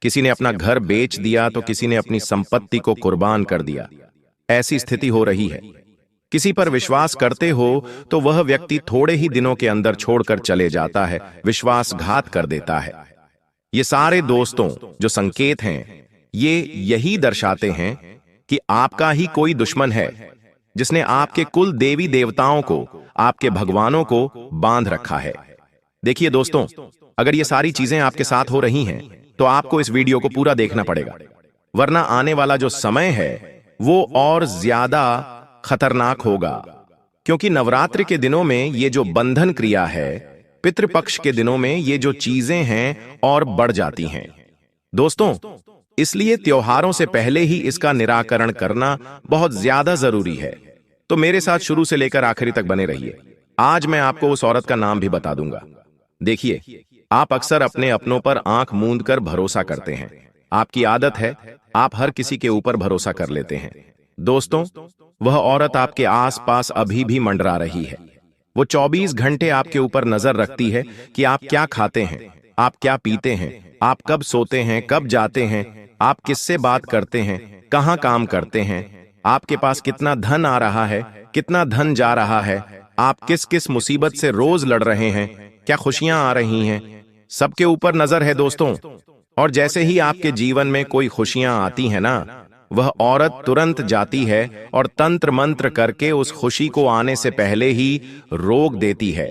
किसी ने अपना घर बेच दिया तो किसी ने अपनी संपत्ति को कुर्बान कर दिया। ऐसी स्थिति हो रही है। किसी पर विश्वास करते हो तो वह व्यक्ति थोड़े ही दिनों के अंदर छोड़कर चले जाता है, विश्वासघात कर देता है। ये सारे दोस्तों जो संकेत हैं, ये यही दर्शाते हैं कि आपका ही कोई दुश्मन है, जिसने आपके कुल देवी देवताओं को, आपके भगवानों को बांध रखा है। देखिए दोस्तों, अगर ये सारी चीजें आपके साथ हो रही हैं, तो आपको इस वीडियो को पूरा देखना पड़ेगा, वरना आने वाला जो समय है वो और ज्यादा खतरनाक होगा। क्योंकि नवरात्रि के दिनों में ये जो बंधन क्रिया है, पितृपक्ष के दिनों में ये जो चीजें हैं और बढ़ जाती हैं। दोस्तों, इसलिए त्योहारों से पहले ही इसका निराकरण करना बहुत ज्यादा जरूरी है। तो मेरे साथ शुरू से लेकर आखिरी तक बने रहिए। आज मैं आपको उस औरत का नाम भी बता दूंगा। देखिए, आप अक्सर अपने अपनों पर आंख मूंद कर भरोसा करते हैं। आपकी आदत है, आप हर किसी के ऊपर भरोसा कर लेते हैं। दोस्तों, वह औरत आपके आसपास अभी भी मंडरा रही है। वो 24 घंटे आपके ऊपर नजर रखती है कि आप क्या खाते हैं, आप क्या पीते हैं, आप कब सोते हैं, कब जाते हैं, आप किससे बात करते हैं, कहां काम करते हैं, आपके पास कितना धन आ रहा है, कितना धन जा रहा है, आप किस किस मुसीबत से रोज लड़ रहे हैं, क्या खुशियां आ रही हैं। सबके ऊपर नजर है दोस्तों। और जैसे ही आपके जीवन में कोई खुशियां आती हैं ना, वह औरत तुरंत जाती है और तंत्र मंत्र करके उस खुशी को आने से पहले ही रोक देती है।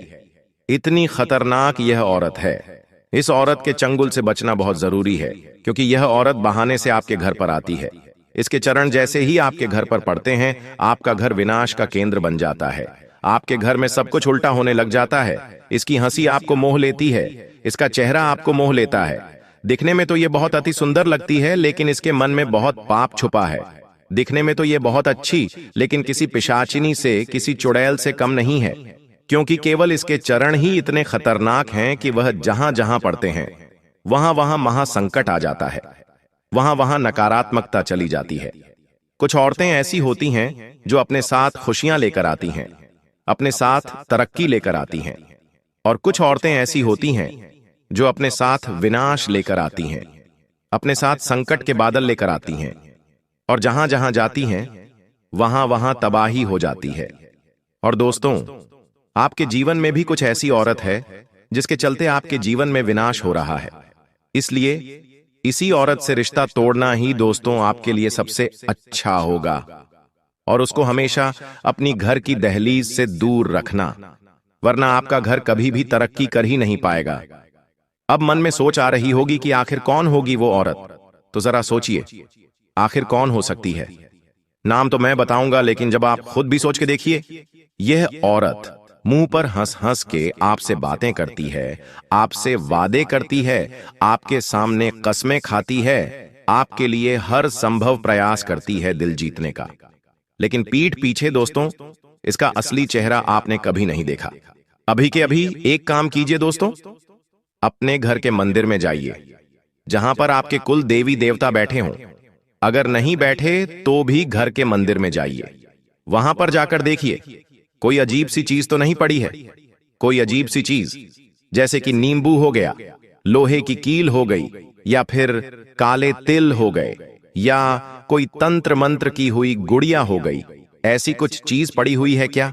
इतनी खतरनाक यह औरत है। इस औरत के चंगुल से बचना बहुत जरूरी है, क्योंकि यह औरत बहाने से आपके घर पर आती है। इसके चरण जैसे ही आपके घर पर पड़ते हैं, आपका घर विनाश का केंद्र बन जाता है। आपके घर में सब कुछ उल्टा होने लग जाता है। इसकी हंसी आपको मोह लेती है, इसका चेहरा आपको मोह लेता है। दिखने में तो ये बहुत अति सुंदर लगती है, लेकिन इसके मन में बहुत पाप छुपा है। दिखने में तो ये बहुत अच्छी, लेकिन किसी पिशाचिनी से, किसी चुड़ैल से कम नहीं है। क्योंकि केवल इसके चरण ही इतने खतरनाक हैं कि वह जहां जहां पड़ते हैं, वहां वहां महासंकट आ जाता है, वहां वहां नकारात्मकता चली जाती है। कुछ औरतें ऐसी होती हैं जो अपने साथ खुशियां लेकर आती हैं, अपने साथ तरक्की लेकर आती हैं, और कुछ औरतें ऐसी होती हैं जो अपने साथ विनाश लेकर आती हैं, अपने साथ संकट के बादल लेकर आती हैं, और जहां जहां जाती हैं वहां वहां तबाही हो जाती है। और दोस्तों, आपके जीवन में भी कुछ ऐसी औरत है जिसके चलते आपके जीवन में विनाश हो रहा है। इसलिए इसी औरत से रिश्ता तोड़ना ही दोस्तों आपके लिए सबसे अच्छा होगा, और उसको हमेशा अपनी घर की दहलीज से दूर रखना, वरना आपका घर कभी भी तरक्की कर ही नहीं पाएगा। अब मन में सोच आ रही होगी कि आखिर कौन होगी वो औरत। तो जरा सोचिए, आखिर कौन हो सकती है। नाम तो मैं बताऊंगा, लेकिन जब आप खुद भी सोच के देखिए। यह औरत मुंह पर हंस हंस के आपसे बातें करती है, आपसे वादे करती है, आपके सामने कस्में खाती है, आपके लिए हर संभव प्रयास करती है दिल जीतने का। लेकिन पीठ पीछे दोस्तों इसका असली चेहरा आपने कभी नहीं देखा। अभी के अभी एक काम कीजिए दोस्तों, अपने घर के मंदिर में जाइए, जहां पर आपके कुल देवी देवता बैठे हों। अगर नहीं बैठे तो भी घर के मंदिर में जाइए, वहां पर जाकर देखिए कोई अजीब सी चीज तो नहीं पड़ी है। कोई अजीब सी चीज जैसे कि नींबू हो गया, लोहे की कील हो गई, या फिर काले तिल हो गए, या कोई तंत्र मंत्र की हुई गुड़िया हो गई। ऐसी कुछ चीज पड़ी हुई है क्या?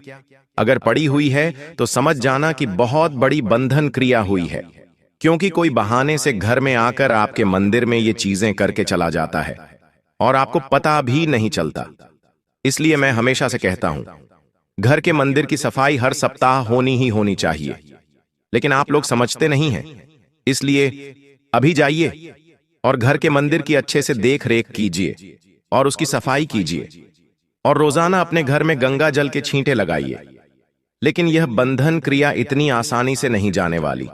अगर पड़ी हुई है तो समझ जाना कि बहुत बड़ी बंधन क्रिया हुई है, क्योंकि कोई बहाने से घर में आकर आपके मंदिर में ये चीजें करके चला जाता है और आपको पता भी नहीं चलता। इसलिए मैं हमेशा से कहता हूं, घर के मंदिर की सफाई हर सप्ताह होनी ही होनी चाहिए, लेकिन आप लोग समझते नहीं हैं। इसलिए अभी जाइए और घर के मंदिर की अच्छे से देख रेख कीजिए और उसकी सफाई कीजिए, और रोजाना अपने घर में गंगा जल के छींटे लगाइए। लेकिन यह बंधन क्रिया इतनी आसानी से नहीं जाने वाली।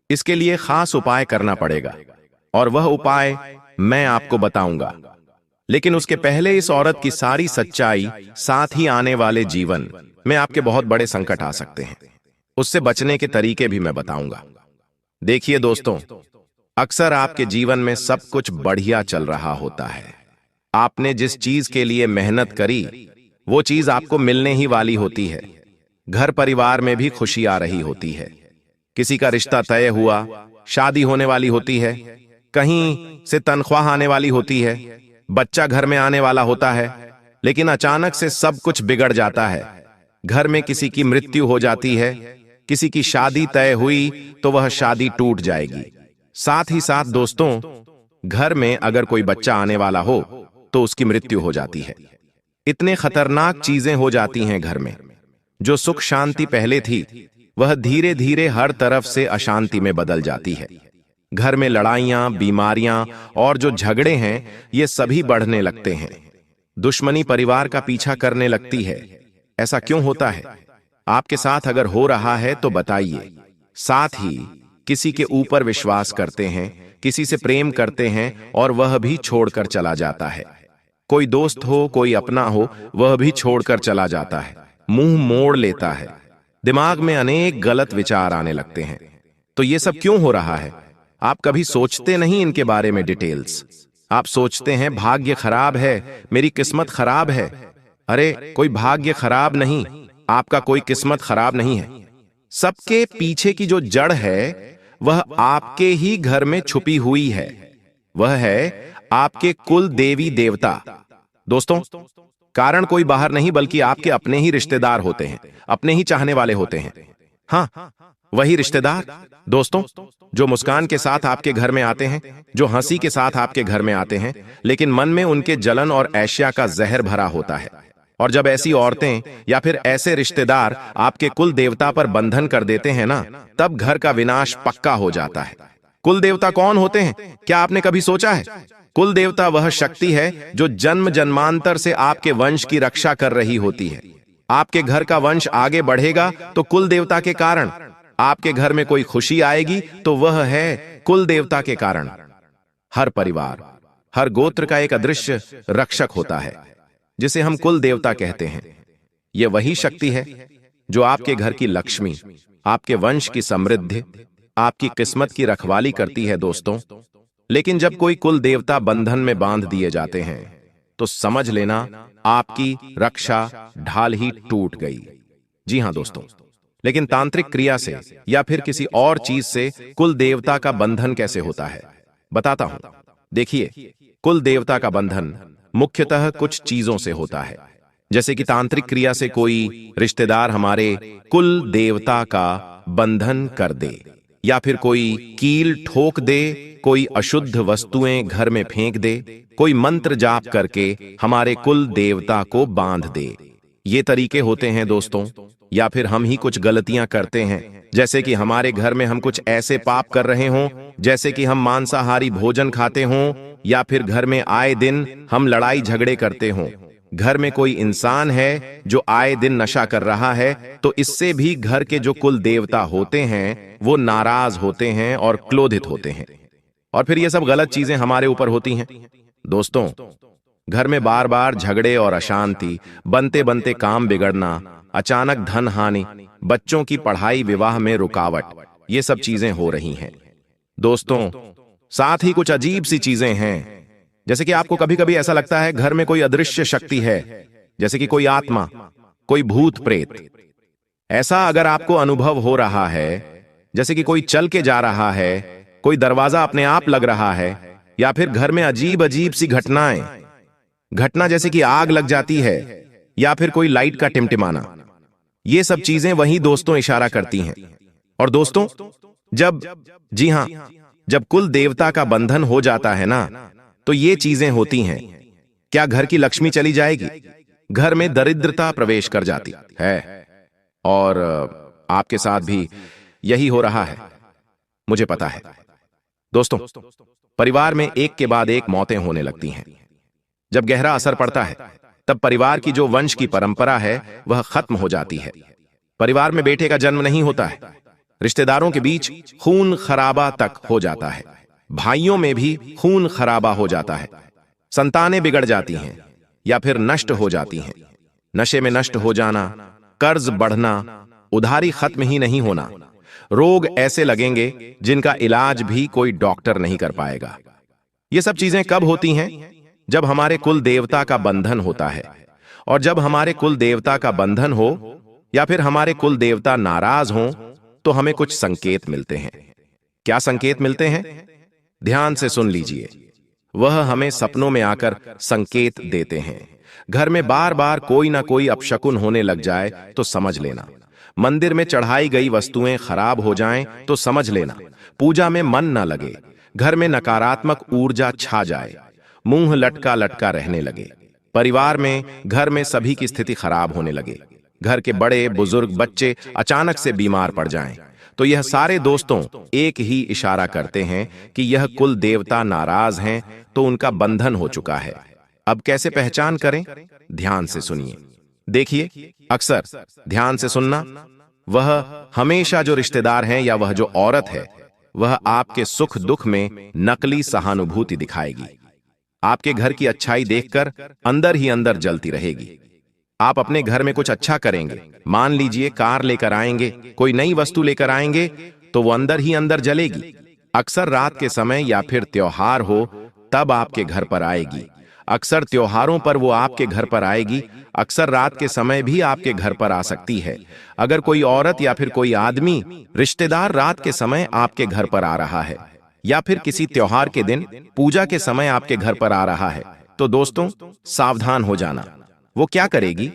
इसके लिए खास उपाय करना पड़ेगा, और वह उपाय मैं आपको बताऊंगा। लेकिन उसके पहले इस औरत की सारी सच्चाई, साथ ही आने वाले जीवन में आपके बहुत बड़े संकट आ सकते हैं, उससे बचने के तरीके भी मैं बताऊंगा। देखिए दोस्तों, अक्सर आपके जीवन में सब कुछ बढ़िया चल रहा होता है। आपने जिस चीज के लिए मेहनत करी वो चीज आपको मिलने ही वाली होती है। घर परिवार में भी खुशी आ रही होती है। किसी का रिश्ता तय हुआ, शादी होने वाली होती है, कहीं से तनख्वाह आने वाली होती है, बच्चा घर में आने वाला होता है। लेकिन अचानक से सब कुछ बिगड़ जाता है। घर में किसी की मृत्यु हो जाती है, किसी की शादी तय हुई तो वह शादी टूट जाएगी। साथ ही साथ दोस्तों, घर में अगर कोई बच्चा आने वाला हो तो उसकी मृत्यु हो जाती है। इतने खतरनाक चीजें हो जाती हैं घर में। जो सुख शांति पहले थी वह धीरे धीरे हर तरफ से अशांति में बदल जाती है। घर में लड़ाइयां, बीमारियां और जो झगड़े हैं ये सभी बढ़ने लगते हैं। दुश्मनी परिवार का पीछा करने लगती है। ऐसा क्यों होता है? आपके साथ अगर हो रहा है तो बताइए। साथ ही किसी के ऊपर विश्वास करते हैं, किसी से प्रेम करते हैं और वह भी छोड़कर चला जाता है। कोई दोस्त हो, कोई अपना हो, वह भी छोड़कर चला जाता है, मुंह मोड़ लेता है। दिमाग में अनेक गलत विचार आने लगते हैं। तो ये सब क्यों हो रहा है? आप कभी सोचते नहीं इनके बारे में डिटेल्स। आप सोचते हैं भाग्य खराब है, मेरी किस्मत खराब है। अरे कोई भाग्य खराब नहीं, आपका कोई किस्मत खराब नहीं है। सबके पीछे की जो जड़ है वह आपके ही घर में छुपी हुई है। वह है आपके कुल देवी देवता। दोस्तों, कारण कोई बाहर नहीं बल्कि आपके अपने ही रिश्तेदार होते हैं, अपने ही चाहने वाले होते हैं। हाँ, वही रिश्तेदार दोस्तों जो मुस्कान के साथ आपके घर में आते हैं, जो हंसी के साथ आपके घर में आते हैं, लेकिन मन में उनके जलन और ऐश्या का जहर भरा होता है। और जब ऐसी औरतें या फिर ऐसे रिश्तेदार आपके कुल देवता पर बंधन कर देते हैं ना, तब घर का विनाश पक्का हो जाता है। कुल देवता कौन होते हैं, क्या आपने कभी सोचा है? कुल देवता वह शक्ति है जो जन्म जन्मांतर से आपके वंश की रक्षा कर रही होती है। आपके घर का वंश आगे बढ़ेगा तो कुल देवता के कारण। आपके घर में कोई खुशी आएगी तो वह है कुल देवता के कारण। हर परिवार, हर गोत्र का एक अदृश्य रक्षक होता है जिसे हम कुल देवता कहते हैं। यह वही शक्ति है जो आपके घर की लक्ष्मी, आपके वंश की समृद्धि, आपकी किस्मत की रखवाली करती है दोस्तों। लेकिन जब कोई कुल देवता बंधन में बांध दिए जाते हैं तो समझ लेना आपकी रक्षा ढाल ही टूट गई। जी हां दोस्तों, लेकिन तांत्रिक क्रिया से या फिर किसी और चीज से कुल देवता का बंधन कैसे होता है, बताता हूं। देखिए, कुल देवता का बंधन मुख्यतः कुछ चीजों से होता है। जैसे कि तांत्रिक क्रिया से कोई रिश्तेदार हमारे कुल देवता का बंधन कर दे, या फिर कोई कील ठोक दे, कोई अशुद्ध वस्तुएं घर में फेंक दे, कोई मंत्र जाप करके हमारे कुल देवता को बांध दे। ये तरीके होते हैं दोस्तों। या फिर हम ही कुछ गलतियां करते हैं, जैसे कि हमारे घर में हम कुछ ऐसे पाप कर रहे हों, जैसे कि हम मांसाहारी भोजन खाते हों, या फिर घर में आए दिन हम लड़ाई झगड़े करते हों। घर में कोई इंसान है जो आए दिन नशा कर रहा है, तो इससे भी घर के जो कुल देवता होते हैं वो नाराज होते हैं और क्रोधित होते हैं, और फिर ये सब गलत चीजें हमारे ऊपर होती हैं। दोस्तों, घर में बार बार झगड़े और अशांति, बनते बनते काम बिगड़ना, अचानक धन हानि, बच्चों की पढ़ाई विवाह में रुकावट, ये सब चीजें हो रही हैं। दोस्तों, साथ ही कुछ अजीब सी चीजें हैं, जैसे कि आपको कभी कभी ऐसा लगता है घर में कोई अदृश्य शक्ति है, जैसे कि कोई आत्मा, कोई भूत प्रेत। ऐसा अगर आपको अनुभव हो रहा है, जैसे कि कोई चल के जा रहा है, कोई दरवाजा अपने आप लग रहा है, या फिर घर में अजीब अजीब सी घटना जैसे कि आग लग जाती है, या फिर कोई लाइट का टिमटिमाना, ये सब चीजें वही दोस्तों इशारा करती हैं। और दोस्तों, जी हां, जब कुल देवता का बंधन हो जाता है ना, तो ये चीजें होती हैं। क्या घर की लक्ष्मी चली जाएगी? घर में दरिद्रता प्रवेश कर जाती है। और आपके साथ भी यही हो रहा है, मुझे पता है। दोस्तों, परिवार में एक के बाद एक मौतें होने लगती हैं। जब गहरा असर पड़ता है, तब परिवार की जो वंश की परंपरा है वह खत्म हो जाती है। परिवार में बेटे का जन्म नहीं होता है, रिश्तेदारों के बीच खून खराबा तक हो जाता है, भाइयों में भी खून खराबा हो जाता है, संतानें बिगड़ जाती हैं या फिर नष्ट हो जाती हैं। नशे में नष्ट हो जाना, कर्ज बढ़ना, उधारी खत्म ही नहीं होना, रोग ऐसे लगेंगे जिनका इलाज भी कोई डॉक्टर नहीं कर पाएगा। ये सब चीजें कब होती हैं? जब हमारे कुल देवता का बंधन होता है। और जब हमारे कुल देवता का बंधन हो या फिर हमारे कुल देवता नाराज हों, तो हमें कुछ संकेत मिलते हैं। क्या संकेत मिलते हैं? ध्यान से सुन लीजिए। वह हमें सपनों में आकर संकेत देते हैं। घर में बार बार कोई ना कोई अपशकुन होने लग जाए तो समझ लेना। मंदिर में चढ़ाई गई वस्तुएं खराब हो जाएं तो समझ लेना। पूजा में मन न लगे, घर में नकारात्मक ऊर्जा छा जाए, मुंह लटका लटका रहने लगे, परिवार में, घर में सभी की स्थिति खराब होने लगे, घर के बड़े बुजुर्ग बच्चे अचानक से बीमार पड़ जाएं, तो यह सारे दोस्तों एक ही इशारा करते हैं कि यह कुल देवता नाराज हैं, तो उनका बंधन हो चुका है। अब कैसे पहचान करें? ध्यान से सुनिए। देखिए, अक्सर ध्यान से सुनना, वह हमेशा जो रिश्तेदार हैं या वह जो औरत है, वह आपके सुख दुख में नकली सहानुभूति दिखाएगी। आपके घर की अच्छाई देखकर अंदर ही अंदर जलती रहेगी। आप अपने घर में कुछ अच्छा करेंगे, मान लीजिए कार लेकर आएंगे, कोई नई वस्तु लेकर आएंगे, तो वो अंदर ही अंदर जलेगी। अक्सर रात के समय या फिर त्योहार हो तब आपके घर पर आएगी। अक्सर त्योहारों पर वो आपके घर पर आएगी। अक्सर रात के समय भी आपके घर पर आ सकती है। अगर कोई औरत या फिर कोई आदमी, रिश्तेदार रात के समय आपके घर पर आ रहा है, या फिर किसी त्योहार के दिन, पूजा के समय आपके घर पर आ रहा है, तो दोस्तों सावधान हो जाना। वो क्या करेगी?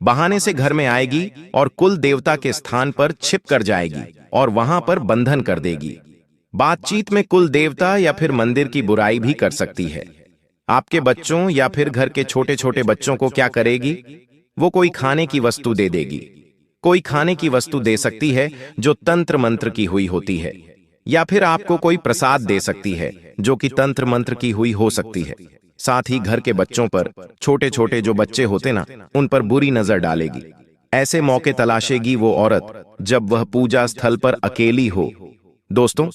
बहाने से घर में आएगी और कुल देवता के स्थान पर छिप कर जाएगी और वहां पर बंधन कर देगी। बातचीत में कुल देवता या फिर मंदिर की बुराई भी कर सकती है। आपके बच्चों या फिर घर के छोटे छोटे बच्चों को क्या करेगी? वो कोई खाने की वस्तु दे देगी। कोई खाने की वस्तु दे सकती है जो तंत्र मंत्र की हुई होती है, या फिर आपको कोई प्रसाद दे सकती है जो कि तंत्र मंत्र की हुई हो सकती है। साथ ही घर के बच्चों पर, छोटे छोटे जो बच्चे होते ना, उन पर बुरी नजर डालेगी। ऐसे मौके तलाशेगी वो औरत जब वह पूजा स्थल पर अकेली हो। दोस्तों,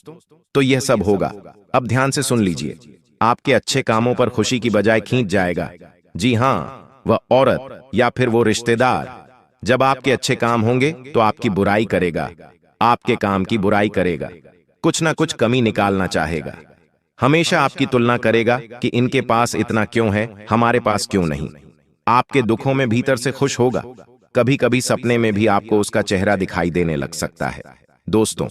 तो यह सब होगा। अब ध्यान से सुन लीजिए। आपके अच्छे कामों पर खुशी की बजाय खींच जाएगा। जी हां, वह औरत या फिर वो रिश्तेदार जब आपके अच्छे काम होंगे तो आपकी बुराई करेगा, आपके काम की बुराई करेगा, कुछ ना कुछ कमी निकालना चाहेगा। हमेशा आपकी तुलना करेगा कि इनके पास इतना क्यों है, हमारे पास क्यों नहीं। आपके दुखों में भीतर से खुश होगा। कभी कभी सपने में भी आपको उसका चेहरा दिखाई देने लग सकता है। दोस्तों,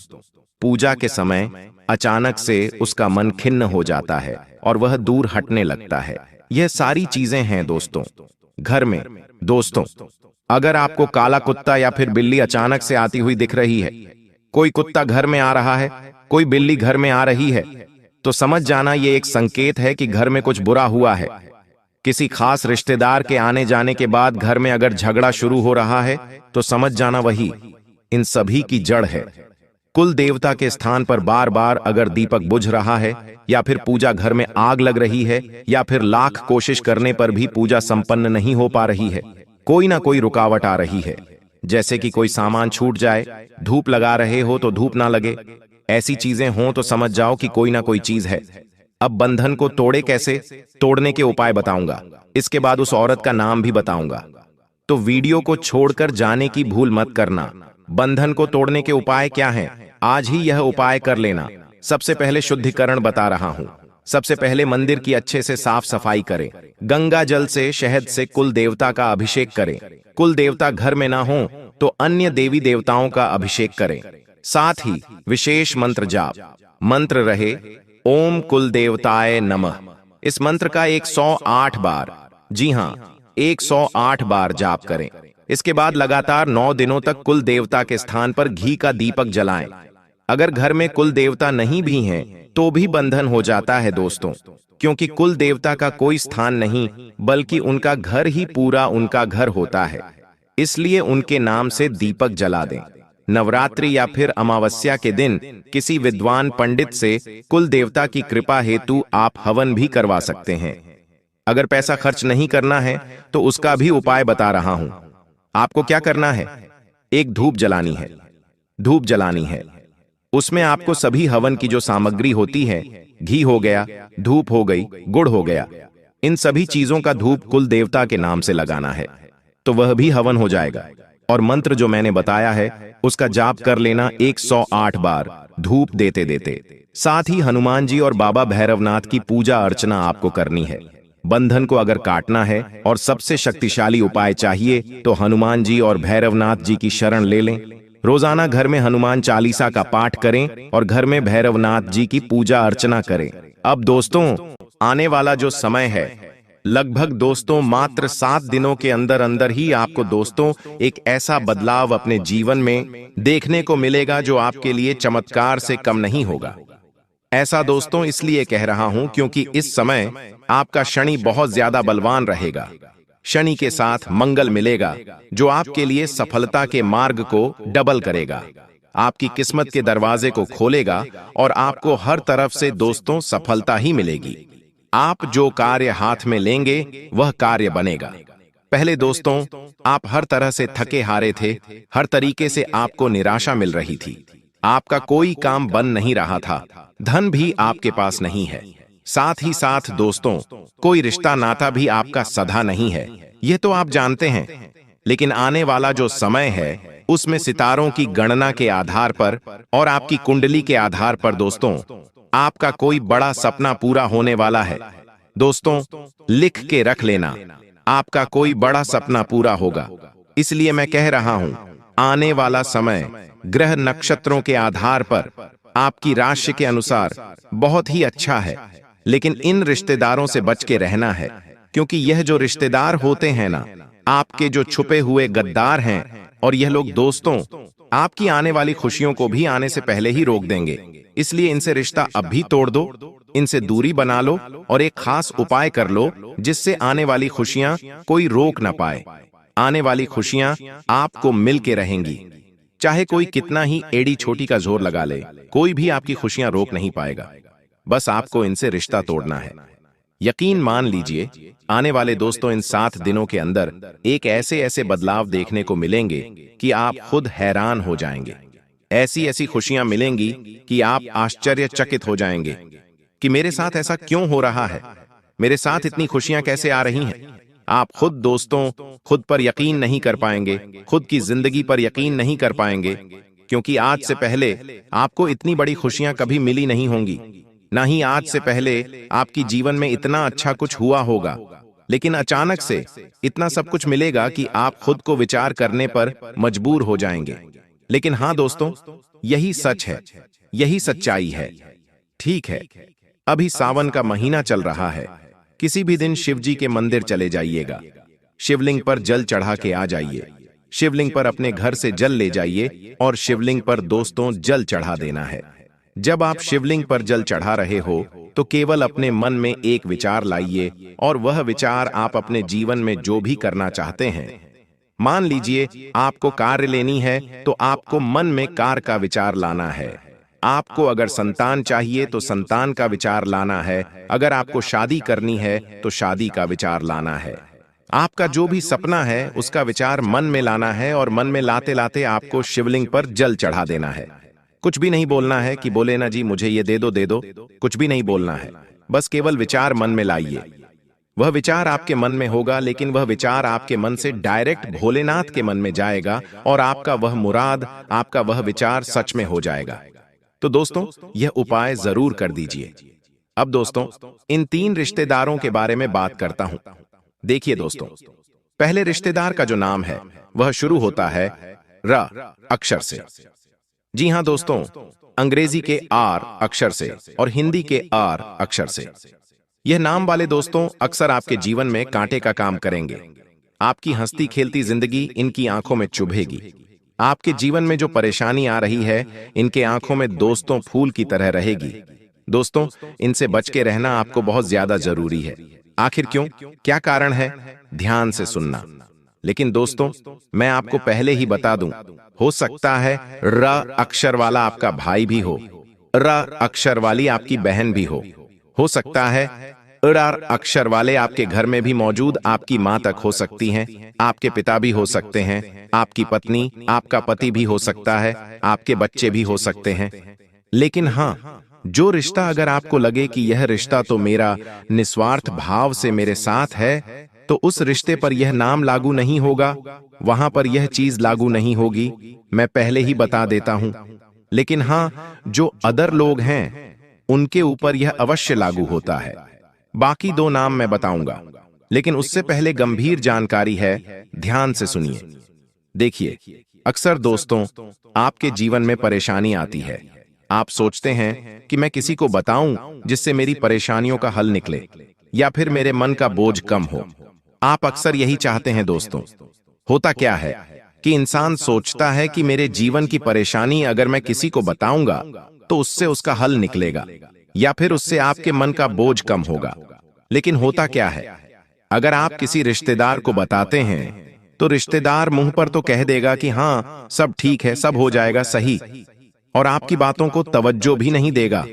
पूजा के समय अचानक से उसका मन खिन्न हो जाता है और वह दूर हटने लगता है। यह सारी चीजें हैं दोस्तों घर में। दोस्तों, अगर आपको काला कुत्ता या फिर बिल्ली अचानक से आती हुई दिख रही है, कोई कुत्ता घर में आ रहा है, कोई बिल्ली घर में आ रही है, तो समझ जाना ये एक संकेत है कि घर में कुछ बुरा हुआ है। किसी खास रिश्तेदार के आने जाने के बाद घर में अगर झगड़ा शुरू हो रहा है तो समझ जाना वही इन सभी की जड़ है। कुल देवता के स्थान पर बार बार अगर दीपक बुझ रहा है, या फिर पूजा घर में आग लग रही है, या फिर लाख कोशिश करने पर भी पूजा संपन्न नहीं हो पा रही है, कोई ना कोई रुकावट आ रही है, जैसे कि कोई सामान छूट जाए, धूप लगा रहे हो तो धूप ना लगे, ऐसी चीजें हों तो समझ जाओ कि कोई ना कोई चीज है। अब बंधन को तोड़े कैसे, तोड़ने के उपाय बताऊंगा, इसके बाद उस औरत का नाम भी बताऊंगा, तो वीडियो को छोड़कर जाने की भूल मत करना। बंधन को तोड़ने के उपाय क्या हैं? आज ही यह उपाय कर लेना। सबसे पहले शुद्धिकरण बता रहा हूं। सबसे पहले मंदिर की अच्छे से साफ सफाई करें। गंगा जल से, शहद से कुल देवता का अभिषेक करें। कुल देवता घर में ना हो तो अन्य देवी देवताओं का अभिषेक करें। साथ ही विशेष मंत्र जाप। मंत्र रहे ओम कुल देवताय नमः। इस मंत्र का 108 बार, जी हां 108 बार जाप करें। इसके बाद लगातार 9 दिनों तक कुल देवता के स्थान पर घी का दीपक जलाएं। अगर घर में कुल देवता नहीं भी हैं तो भी बंधन हो जाता है दोस्तों, क्योंकि कुल देवता का कोई स्थान नहीं बल्कि उनका घर ही पूरा उनका घर होता है, इसलिए उनके नाम से दीपक जला दें। नवरात्रि या फिर अमावस्या के दिन किसी विद्वान पंडित से कुल देवता की कृपा हेतु आप हवन भी करवा सकते हैं। अगर पैसा खर्च नहीं करना है तो उसका भी उपाय बता रहा हूं। आपको क्या करना है? एक धूप जलानी है। धूप जलानी है, उसमें आपको सभी हवन की जो सामग्री होती है, घी हो गया, धूप हो गई, गुड़ हो गया, इन सभी चीजों का धूप कुल देवता के नाम से लगाना है, तो वह भी हवन हो जाएगा। और मंत्र जो मैंने बताया है उसका जाप कर लेना 108 बार धूप देते देते। साथ ही हनुमान जी और बाबा भैरवनाथ की पूजा अर्चना आपको करनी है। बंधन को अगर काटना है और सबसे शक्तिशाली उपाय चाहिए तो हनुमान जी और भैरवनाथ जी की शरण ले लें। रोजाना घर में हनुमान चालीसा का पाठ करें और घर में भैरवनाथ जी की पूजा अर्चना करें। अब दोस्तों, आने वाला जो समय है, लगभग दोस्तों मात्र 7 दिनों के अंदर अंदर ही आपको दोस्तों एक ऐसा बदलाव अपने जीवन में देखने को मिलेगा जो आपके लिए चमत्कार से कम नहीं होगा। ऐसा दोस्तों इसलिए कह रहा हूं क्योंकि इस समय आपका शनि बहुत ज्यादा बलवान रहेगा। शनि के साथ मंगल मिलेगा जो आपके लिए सफलता के मार्ग को डबल करेगा, आपकी किस्मत के दरवाजे को खोलेगा और आपको हर तरफ से दोस्तों सफलता ही मिलेगी। आप जो कार्य हाथ में लेंगे वह कार्य बनेगा। पहले दोस्तों आप हर तरह से थके हारे थे, हर तरीके से आपको निराशा मिल रही थी, आपका कोई काम बन नहीं रहा था, धन भी आपके पास नहीं है, साथ ही साथ दोस्तों कोई रिश्ता नाता भी आपका सधा नहीं है, यह तो आप जानते हैं। लेकिन आने वाला जो समय है उसमें सितारों की गणना के आधार पर और आपकी कुंडली के आधार पर दोस्तों आपका कोई बड़ा सपना पूरा होने वाला है। दोस्तों लिख के रख लेना, आपका कोई बड़ा सपना पूरा होगा। इसलिए मैं कह रहा हूं, आने वाला समय ग्रह नक्षत्रों के आधार पर आपकी राशि के अनुसार बहुत ही अच्छा है, लेकिन इन रिश्तेदारों से बच के रहना है, क्योंकि यह जो रिश्तेदार होते हैं ना, आपके जो छुपे हुए गद्दार हैं, और यह लोग दोस्तों आपकी आने वाली खुशियों को भी आने से पहले ही रोक देंगे। इसलिए इनसे रिश्ता अब भी तोड़ दो, इनसे दूरी बना लो और एक खास उपाय कर लो जिससे आने वाली खुशियां कोई रोक ना पाए। आने वाली खुशियां आपको मिल के रहेंगी, चाहे कोई कितना ही एड़ी छोटी का जोर लगा ले, कोई भी आपकी खुशियां रोक नहीं पाएगा। बस आपको इनसे रिश्ता तोड़ना है। यकीन मान लीजिए, आने वाले दोस्तों इन 7 दिनों के अंदर एक ऐसे ऐसे बदलाव देखने को मिलेंगे कि आप खुद हैरान हो जाएंगे। ऐसी ऐसी खुशियां मिलेंगी कि आप आश्चर्यचकित हो जाएंगे कि मेरे साथ ऐसा क्यों हो रहा है, मेरे साथ इतनी खुशियां कैसे आ रही हैं। आप खुद दोस्तों खुद पर यकीन नहीं कर पाएंगे, खुद की जिंदगी पर यकीन नहीं कर पाएंगे, क्योंकि आज से पहले आपको इतनी बड़ी खुशियां कभी मिली नहीं होंगी, ना ही आज से पहले आपकी जीवन में इतना अच्छा कुछ हुआ होगा। लेकिन अचानक से इतना सब कुछ मिलेगा कि आप खुद को विचार करने पर मजबूर हो जाएंगे। लेकिन हाँ दोस्तों, यही सच है, यही सच्चाई है। ठीक है, अभी सावन का महीना चल रहा है, किसी भी दिन शिव जी के मंदिर चले जाइएगा, शिवलिंग पर जल चढ़ा के आ जाइए। शिवलिंग पर अपने घर से जल ले जाइए और शिवलिंग पर दोस्तों जल चढ़ा देना है। जब आप शिवलिंग पर जल चढ़ा रहे हो तो केवल अपने मन में एक विचार लाइए और वह विचार आप अपने जीवन में जो भी करना चाहते हैं। मान लीजिए आपको कार लेनी है तो आपको मन में कार का विचार लाना है। आपको अगर संतान चाहिए तो संतान का विचार लाना है। अगर आपको शादी करनी है तो शादी का विचार लाना है। आपका जो भी सपना है उसका विचार मन में लाना है और मन में लाते लाते आपको शिवलिंग पर जल चढ़ा देना है। कुछ भी नहीं बोलना है कि बोले ना जी मुझे ये दे दो, कुछ भी नहीं बोलना है। बस केवल विचार मन में लाइए। वह विचार आपके मन में होगा, लेकिन वह विचार आपके मन से डायरेक्ट भोलेनाथ के मन में जाएगा और आपका वह मुराद, आपका वह विचार सच में हो जाएगा। तो दोस्तों यह उपाय जरूर कर दीजिए। अब दोस्तों इन 3 रिश्तेदारों के बारे में बात करता हूं। देखिए दोस्तों, पहले रिश्तेदार का जो नाम है वह शुरू होता है र अक्षर से। जी हां दोस्तों, अंग्रेजी के आर अक्षर से और हिंदी के आर अक्षर से। यह नाम वाले दोस्तों अक्सर आपके जीवन में कांटे का काम करेंगे। आपकी हंसती खेलती जिंदगी इनकी आंखों में चुभेगी। आपके जीवन में जो परेशानी आ रही है इनके आंखों में दोस्तों फूल की तरह रहेगी। दोस्तों इनसे बच के रहना आपको बहुत ज्यादा जरूरी है। आखिर क्यों, क्या कारण है? ध्यान से सुनना। लेकिन दोस्तों मैं आपको पहले ही बता दूं, हो सकता है र अक्षर वाला आपका भाई भी हो, र अक्षर वाली आपकी बहन भी हो सकता है अर अक्षर वाले आपके घर में भी मौजूद आपकी मां तक हो सकती हैं, आपके पिता भी हो सकते हैं, आपकी पत्नी, आपका पति भी हो सकता है, आपके बच्चे भी हो सकते हैं। लेकिन हाँ, जो रिश्ता अगर आपको लगे कि यह रिश्ता तो मेरा निस्वार्थ भाव से मेरे साथ है, तो उस रिश्ते पर यह नाम लागू नहीं होगा, वहां पर यह चीज लागू नहीं होगी। मैं पहले ही बता देता हूं। लेकिन हाँ, जो अदर लोग हैं उनके ऊपर यह अवश्य लागू होता है। बाकी 2 नाम मैं बताऊंगा, लेकिन उससे पहले गंभीर जानकारी है, ध्यान से सुनिए। देखिए, अक्सर दोस्तों आपके जीवन में परेशानी आती है। आप सोचते हैं कि मैं किसी को बताऊं जिससे मेरी परेशानियों का हल निकले या फिर मेरे मन का बोझ कम हो। आप अक्सर यही चाहते हैं दोस्तों। होता क्या है कि इंसान सोचता है कि मेरे जीवन की परेशानी अगर मैं किसी को बताऊंगा तो उससे उसका हल निकलेगा या फिर उससे आपके मन का बोझ कम होगा। लेकिन होता क्या है, अगर आप किसी रिश्तेदार को बताते हैं तो रिश्तेदार मुंह पर तो कह देगा कि हाँ सब ठीक है, सब हो जाएगा सही, और आपकी बातों को तवज्जो भी नहीं देगा,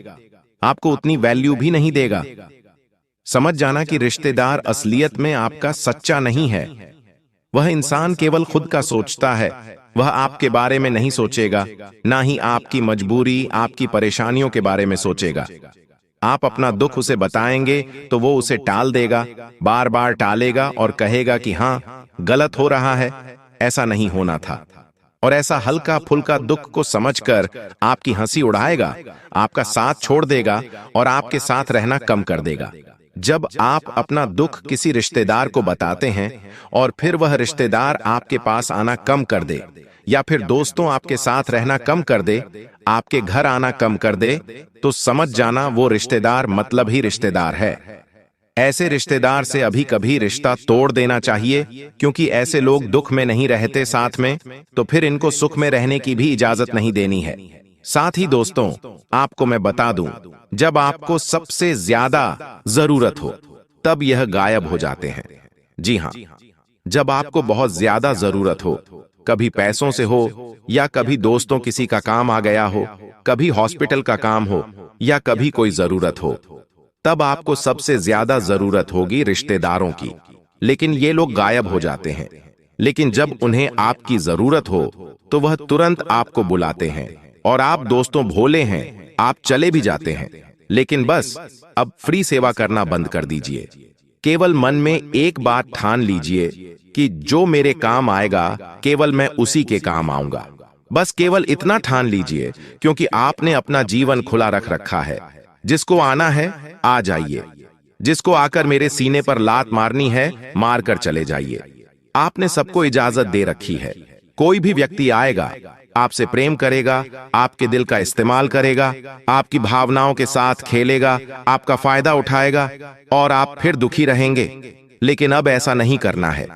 आपको उतनी वैल्यू भी नहीं देगा। समझ जाना कि रिश्तेदार असलियत में आपका सच्चा नहीं है। वह इंसान केवल खुद का सोचता है, वह आपके बारे में नहीं सोचेगा, ना ही आपकी मजबूरी, आपकी परेशानियों के बारे में सोचेगा। आप अपना दुख उसे बताएंगे तो वो उसे टाल देगा, बार बार टालेगा और कहेगा कि हाँ गलत हो रहा है, ऐसा नहीं होना था। और ऐसा हल्का फुल्का दुख को समझकर आपकी हंसी उड़ाएगा, आपका साथ छोड़ देगा और आपके साथ रहना कम कर देगा। जब आप अपना दुख किसी रिश्तेदार को बताते हैं और फिर वह रिश्तेदार आपके पास आना कम कर दे या फिर दोस्तों आपके साथ रहना कम कर दे, आपके घर आना कम कर दे, तो समझ जाना वो रिश्तेदार मतलब ही रिश्तेदार है। ऐसे रिश्तेदार से अभी कभी रिश्ता तोड़ देना चाहिए, क्योंकि ऐसे लोग दुख में नहीं रहते साथ में, तो फिर इनको सुख में रहने की भी इजाजत नहीं देनी है। साथ ही दोस्तों आपको मैं बता दूं, जब आपको सबसे ज्यादा जरूरत हो तब यह गायब हो जाते हैं। जी हां, जब आपको बहुत ज्यादा जरूरत हो, कभी पैसों से हो या कभी दोस्तों किसी का काम आ गया हो, कभी हॉस्पिटल का काम हो या कभी कोई जरूरत हो, तब आपको सबसे ज्यादा जरूरत होगी रिश्तेदारों की। लेकिन ये लोग गायब हो जाते हैं। लेकिन जब उन्हें आपकी जरूरत हो तो वह तुरंत आपको बुलाते हैं और आप दोस्तों भोले हैं, आप चले भी जाते हैं। लेकिन बस अब फ्री सेवा करना बंद कर दीजिए। केवल मन में एक बात ठान लीजिए कि जो मेरे काम आएगा केवल मैं उसी के काम आऊंगा। बस केवल इतना ठान लीजिए, क्योंकि आपने अपना जीवन खुला रख रखा है। जिसको आना है आ जाइए, जिसको आकर मेरे सीने पर लात मारनी है मार कर चले जाइए। आपने सबको इजाजत दे रखी है। कोई भी व्यक्ति आएगा, आपसे प्रेम करेगा, आपके दिल का इस्तेमाल करेगा, आपकी भावनाओं के साथ खेलेगा, आपका फायदा उठाएगा और आप फिर दुखी रहेंगे। लेकिन अब ऐसा नहीं करना है।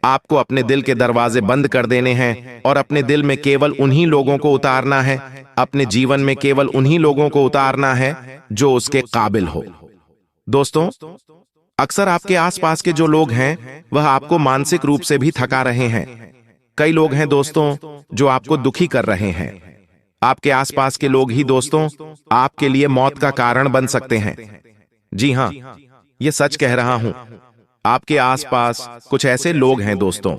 आपको अपने दिल के दरवाजे बंद कर देने हैं और अपने दिल में केवल उन्हीं लोगों को उतारना है, अपने जीवन में केवल उन्हीं लोगों को उतारना है जो उसके काबिल हो। दोस्तों, अक्सर आपके आसपास के जो लोग हैं वह आपको मानसिक रूप से भी थका रहे हैं। कई लोग हैं दोस्तों जो आपको दुखी कर रहे हैं। आपके आसपास के लोग ही दोस्तों आपके लिए मौत का कारण बन सकते हैं। जी हां, ये सच कह रहा हूं। आपके आसपास कुछ ऐसे लोग हैं दोस्तों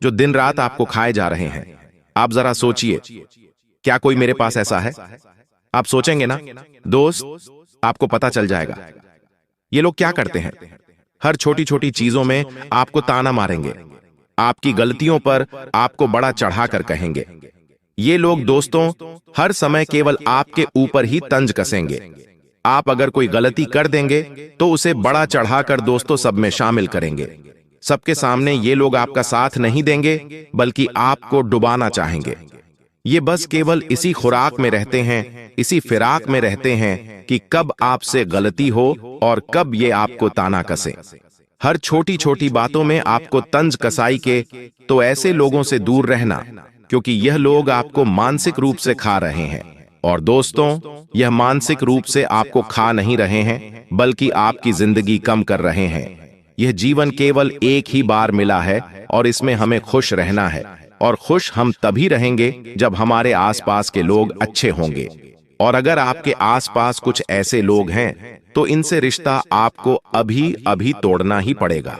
जो दिन रात आपको खाए जा रहे हैं। आप जरा सोचिए, क्या कोई मेरे पास ऐसा है? आप सोचेंगे ना दोस्त, आपको पता चल जाएगा। ये लोग क्या करते हैं? हर छोटी छोटी चीजों में आपको ताना मारेंगे, आपकी गलतियों पर आपको बड़ा चढ़ाकर कहेंगे। ये लोग दोस्तों हर समय केवल आपके ऊपर ही तंज कसेंगे। आप अगर कोई गलती कर देंगे तो उसे बड़ा चढ़ाकर दोस्तों सब में शामिल करेंगे। सबके सामने ये लोग आपका साथ नहीं देंगे बल्कि आपको डुबाना चाहेंगे। ये बस केवल इसी खुराक में रहते हैं, इसी फिराक में रहते हैं कि कब आपसे गलती हो और कब ये आपको ताना कसे। हर छोटी छोटी बातों में आपको तंज कसाई के। तो ऐसे लोगों से दूर रहना, क्योंकि यह लोग आपको मानसिक रूप से खा रहे हैं। और दोस्तों, यह मानसिक रूप से आपको खा नहीं रहे हैं बल्कि आपकी जिंदगी कम कर रहे हैं। यह जीवन केवल एक ही बार मिला है और इसमें हमें खुश रहना है। और खुश हम तभी रहेंगे जब हमारे आसपास के लोग अच्छे होंगे। और अगर आपके आसपास कुछ ऐसे लोग हैं तो इनसे रिश्ता आपको अभी अभी तोड़ना ही पड़ेगा।